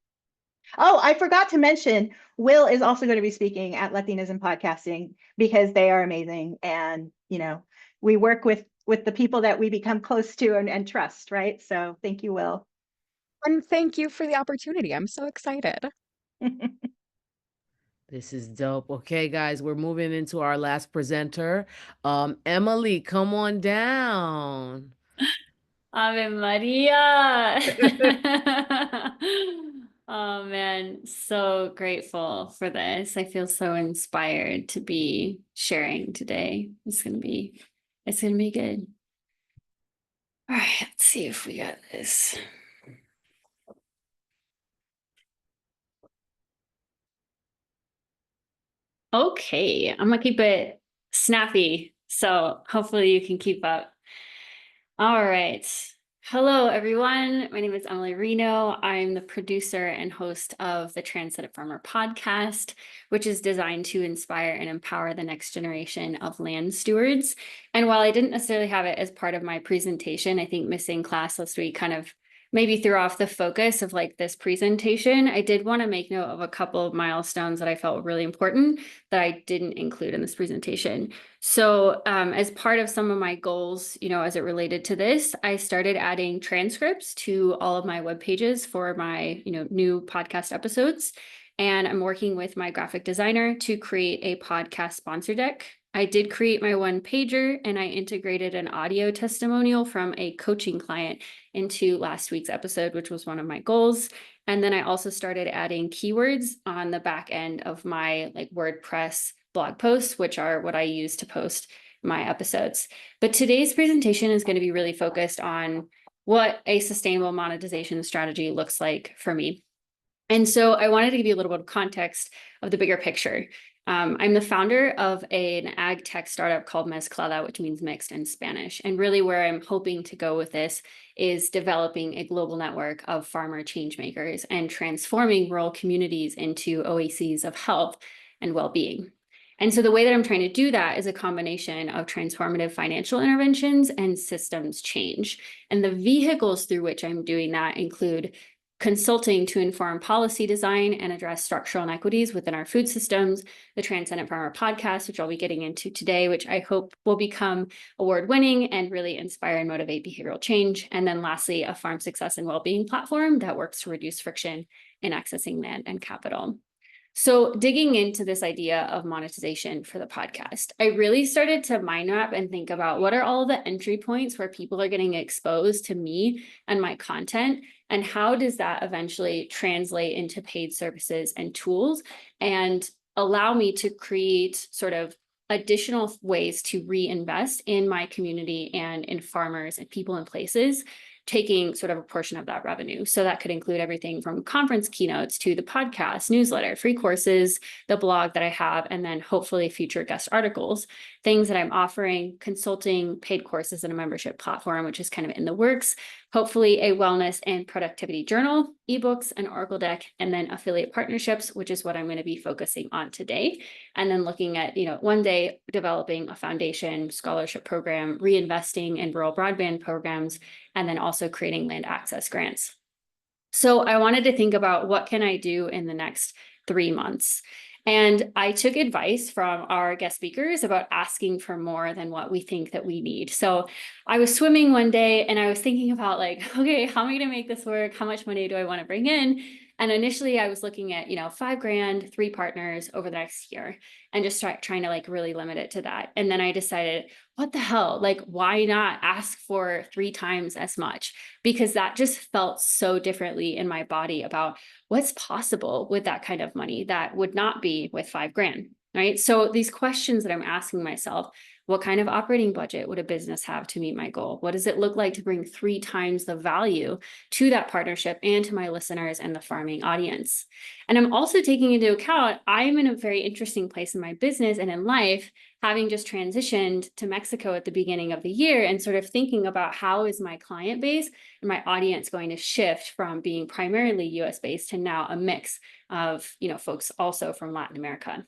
Oh, I forgot to mention, Will is also going to be speaking at Latinas in Podcasting because they are amazing. And, you know, we work with the people that we become close to and trust, right? So thank you, Will. And thank you for the opportunity. I'm so excited. This is dope. Okay, guys, we're moving into our last presenter. Emily, come on down. Ave Maria. Oh man, so grateful for this. I feel so inspired to be sharing today. It's gonna be good. All right, let's see if we got this. Okay, I'm gonna keep it snappy, so hopefully you can keep up. All right. Hello, everyone. My name is Emily Reno. I'm the producer and host of the Transcendent Farmer podcast, which is designed to inspire and empower the next generation of land stewards. And while I didn't necessarily have it as part of my presentation, I think missing class last week kind of maybe threw off the focus of like this presentation. I did want to make note of a couple of milestones that I felt were really important that I didn't include in this presentation. So as part of some of my goals, you know, as it related to this, I started adding transcripts to all of my web pages for my, you know, new podcast episodes. And I'm working with my graphic designer to create a podcast sponsor deck. I did create my one pager and I integrated an audio testimonial from a coaching client into last week's episode, which was one of my goals. And then I also started adding keywords on the back end of my like WordPress blog posts, which are what I use to post my episodes. But today's presentation is going to be really focused on what a sustainable monetization strategy looks like for me. And so I wanted to give you a little bit of context of the bigger picture. I'm the founder of an ag tech startup called Mezclada, which means mixed in Spanish. And really where I'm hoping to go with this is developing a global network of farmer change makers and transforming rural communities into oases of health and well-being. And so the way that I'm trying to do that is a combination of transformative financial interventions and systems change. And the vehicles through which I'm doing that include consulting to inform policy design and address structural inequities within our food systems, the Transcendent Farmer podcast, which I'll be getting into today, which I hope will become award-winning and really inspire and motivate behavioral change. And then lastly, a farm success and well-being platform that works to reduce friction in accessing land and capital. So digging into this idea of monetization for the podcast, I really started to mind map and think about what are all the entry points where people are getting exposed to me and my content, and how does that eventually translate into paid services and tools and allow me to create sort of additional ways to reinvest in my community and in farmers and people and places, taking sort of a portion of that revenue. So that could include everything from conference keynotes to the podcast, newsletter, free courses, the blog that I have, and then hopefully future guest articles, things that I'm offering, consulting, paid courses, and a membership platform, which is kind of in the works, hopefully a wellness and productivity journal, ebooks, an Oracle deck, and then affiliate partnerships, which is what I'm going to be focusing on today. And then looking at, you know, one day developing a foundation, scholarship program, reinvesting in rural broadband programs, and then also creating land access grants. So I wanted to think about what can I do in the next 3 months. And I took advice from our guest speakers about asking for more than what we think that we need. So I was swimming one day and I was thinking about like, okay, how am I going to make this work? How much money do I want to bring in? And initially I was looking at, $5,000, 3 partners over the next year, and just trying to like really limit it to that. And then I decided, what the hell? Like, why not ask for 3 times as much? Because that just felt so differently in my body about what's possible with that kind of money that would not be with $5,000, right? So these questions that I'm asking myself, what kind of operating budget would a business have to meet my goal? What does it look like to bring 3 times the value to that partnership and to my listeners and the farming audience? And I'm also taking into account, I'm in a very interesting place in my business and in life, having just transitioned to Mexico at the beginning of the year, and sort of thinking about how is my client base and my audience going to shift from being primarily US based to now a mix of, folks also from Latin America.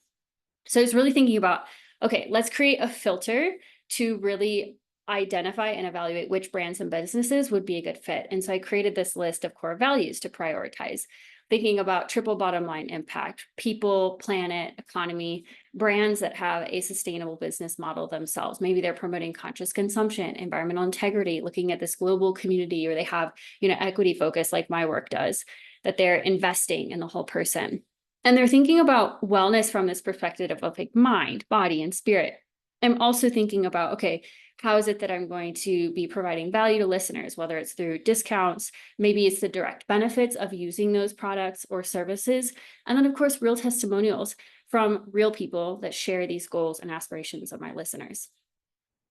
So I was really thinking about, okay, let's create a filter to really identify and evaluate which brands and businesses would be a good fit. And so I created this list of core values to prioritize, thinking about triple bottom line impact, people, planet, economy, brands that have a sustainable business model themselves. Maybe they're promoting conscious consumption, environmental integrity, looking at this global community, or they have, equity focus like my work does, that they're investing in the whole person. And they're thinking about wellness from this perspective of like mind, body, and spirit. I'm also thinking about, okay, how is it that I'm going to be providing value to listeners, whether it's through discounts, maybe it's the direct benefits of using those products or services. And then of course, real testimonials from real people that share these goals and aspirations of my listeners.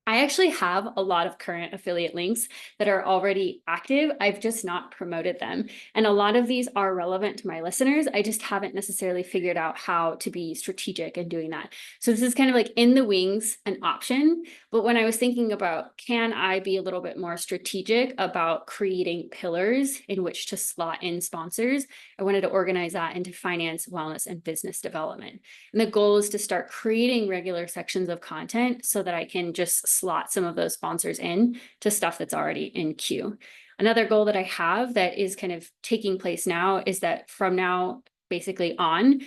I actually have a lot of current affiliate links that are already active. I've just not promoted them. And a lot of these are relevant to my listeners. I just haven't necessarily figured out how to be strategic in doing that. So this is kind of like in the wings, an option. But when I was thinking about, can I be a little bit more strategic about creating pillars in which to slot in sponsors, I wanted to organize that into finance, wellness, and business development. And the goal is to start creating regular sections of content so that I can just slot some of those sponsors in to stuff that's already in queue. Another goal that I have that is kind of taking place now is that from now basically on,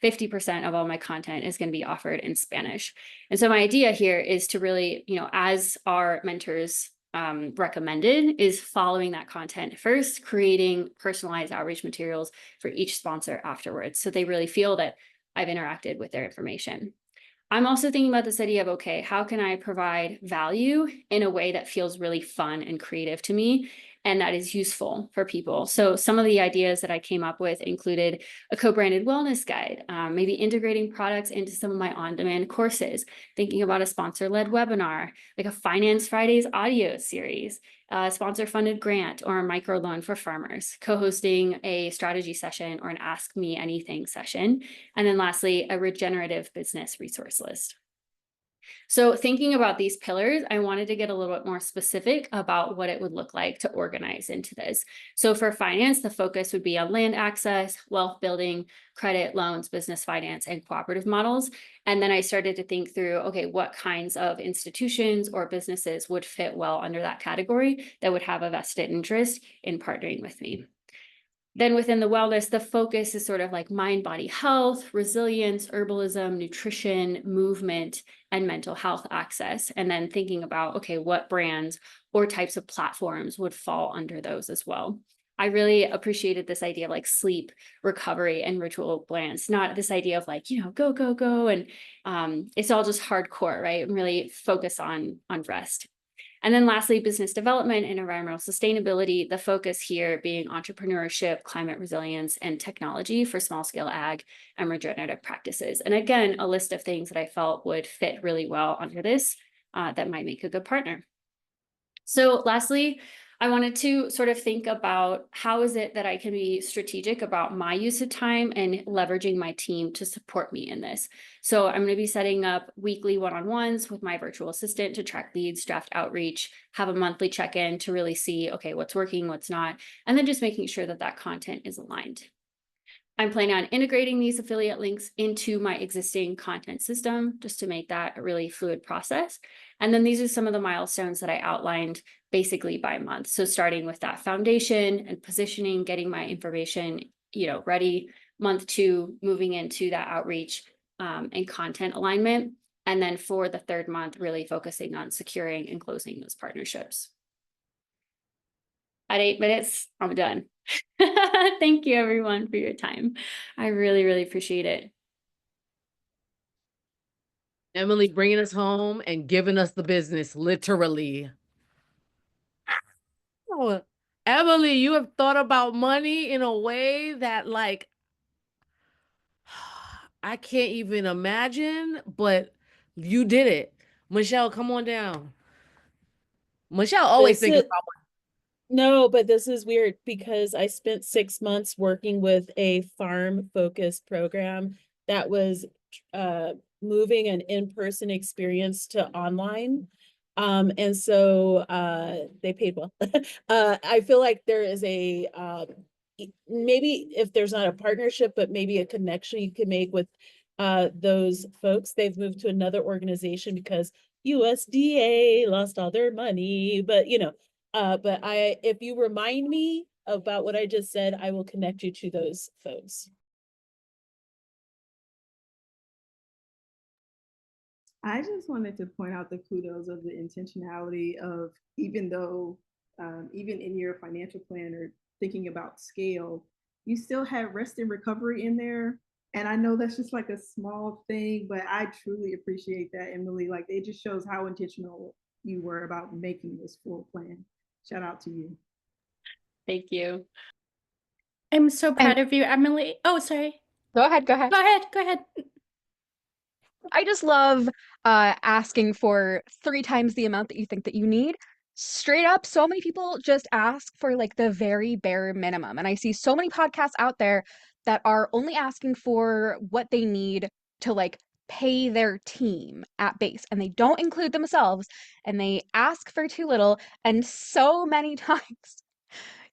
50% of all my content is going to be offered in Spanish. And so my idea here is to really, as our mentors recommended, is following that content first, creating personalized outreach materials for each sponsor afterwards, so they really feel that I've interacted with their information. I'm also thinking about this idea of, okay, how can I provide value in a way that feels really fun and creative to me, and that is useful for people? So some of the ideas that I came up with included a co-branded wellness guide, maybe integrating products into some of my on-demand courses, thinking about a sponsor-led webinar, like a Finance Fridays audio series, a sponsor-funded grant, or a microloan for farmers, co-hosting a strategy session or an Ask Me Anything session, and then lastly, a regenerative business resource list. So thinking about these pillars, I wanted to get a little bit more specific about what it would look like to organize into this. So for finance, the focus would be on land access, wealth building, credit, loans, business finance, and cooperative models. And then I started to think through, okay, what kinds of institutions or businesses would fit well under that category that would have a vested interest in partnering with me. Then within the wellness, the focus is sort of like mind, body health, resilience, herbalism, nutrition, movement, and mental health access. And then thinking about, okay, what brands or types of platforms would fall under those as well. I really appreciated this idea of like sleep, recovery, and ritual brands, not this idea of like, go, go, go. And it's all just hardcore, right? And really focus on rest. And then lastly, business development and environmental sustainability, the focus here being entrepreneurship, climate resilience, and technology for small scale ag and regenerative practices. And again, a list of things that I felt would fit really well under this that might make a good partner. So lastly, I wanted to sort of think about how is it that I can be strategic about my use of time and leveraging my team to support me in this. So I'm going to be setting up weekly one-on-ones with my virtual assistant to track leads, draft outreach, have a monthly check-in to really see, okay, what's working, what's not, and then just making sure that that content is aligned. I'm planning on integrating these affiliate links into my existing content system just to make that a really fluid process. And then these are some of the milestones that I outlined basically by month. So starting with that foundation and positioning, getting my information, ready. Month 2, moving into that outreach and content alignment. And then for the 3rd month, really focusing on securing and closing those partnerships. At 8 minutes, I'm done. Thank you everyone for your time. I really, really appreciate it. Emily bringing us home and giving us the business, literally. Oh, Emily, you have thought about money in a way that, like, I can't even imagine, but you did it. Michelle, come on down. Michelle always This thinking is about no, but this is weird because I spent 6 months working with a farm-focused program that was moving an in-person experience to online. And so they paid well. I feel like there is a maybe if there's not a partnership, but maybe a connection you can make with those folks. They've moved to another organization because USDA lost all their money, but but if you remind me about what I just said, I will connect you to those folks. I just wanted to point out the kudos of the intentionality of, even though, even in your financial plan or thinking about scale, you still had rest and recovery in there. And I know that's just like a small thing, but I truly appreciate that, Emily. Like, it just shows how intentional you were about making this full plan. Shout out to you. Thank you. I'm so proud of you, Emily. Oh, sorry. Go ahead, go ahead. Go ahead, go ahead. I just love asking for 3 times the amount that you think that you need. Straight up, so many people just ask for like the very bare minimum. And I see so many podcasts out there that are only asking for what they need to like pay their team at base, and they don't include themselves, and they ask for too little. And so many times,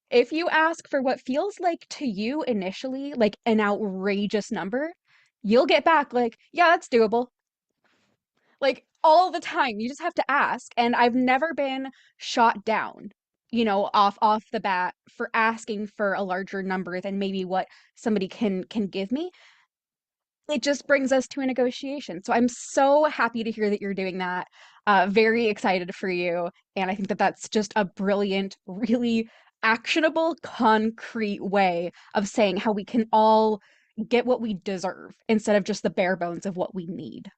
if you ask for what feels like to you initially like an outrageous number, you'll get back like, yeah, that's doable. Like all the time. You just have to ask. And I've never been shot down, off the bat for asking for a larger number than maybe what somebody can give me. It just brings us to a negotiation. So I'm so happy to hear that you're doing that. Very excited for you. And I think that that's just a brilliant, really actionable, concrete way of saying how we can all get what we deserve instead of just the bare bones of what we need.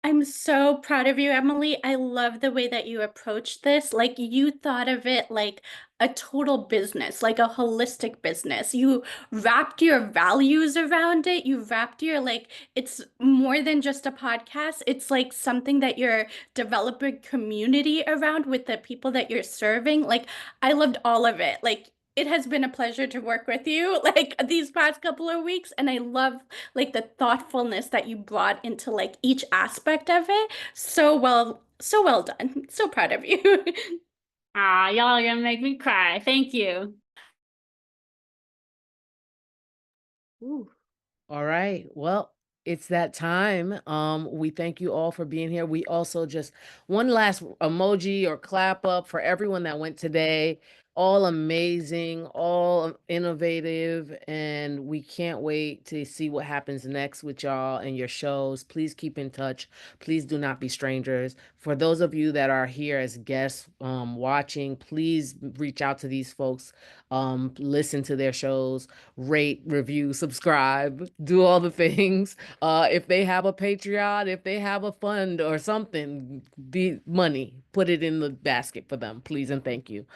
I'm so proud of you, Emily. I love the way that you approach this. Like, you thought of it like a total business, like a holistic business. You wrapped your values around it. You wrapped your, like, it's more than just a podcast. It's like something that you're developing community around with the people that you're serving. Like, I loved all of it. Like, it has been a pleasure to work with you like these past couple of weeks, and I love like the thoughtfulness that you brought into like each aspect of it. So well done. So proud of you. Ah, y'all are gonna make me cry. Thank you. Ooh. All right. Well, it's that time. We thank you all for being here. We also just one last emoji or clap up for everyone that went today. All amazing, all innovative, and we can't wait to see what happens next with y'all and your shows. Please keep in touch. Please do not be strangers. For those of you that are here as guests watching, please reach out to these folks, listen to their shows, rate, review, subscribe, do all the things. If they have a Patreon, if they have a fund or something, be money, put it in the basket for them, please and thank you.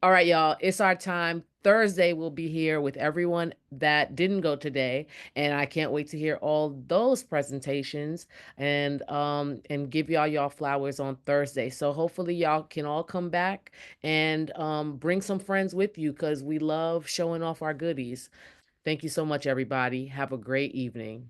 All right, y'all, it's our time. Thursday we'll be here with everyone that didn't go today, and I can't wait to hear all those presentations and give y'all flowers on Thursday. So hopefully y'all can all come back and bring some friends with you because we love showing off our goodies. Thank you so much, everybody. Have a great evening.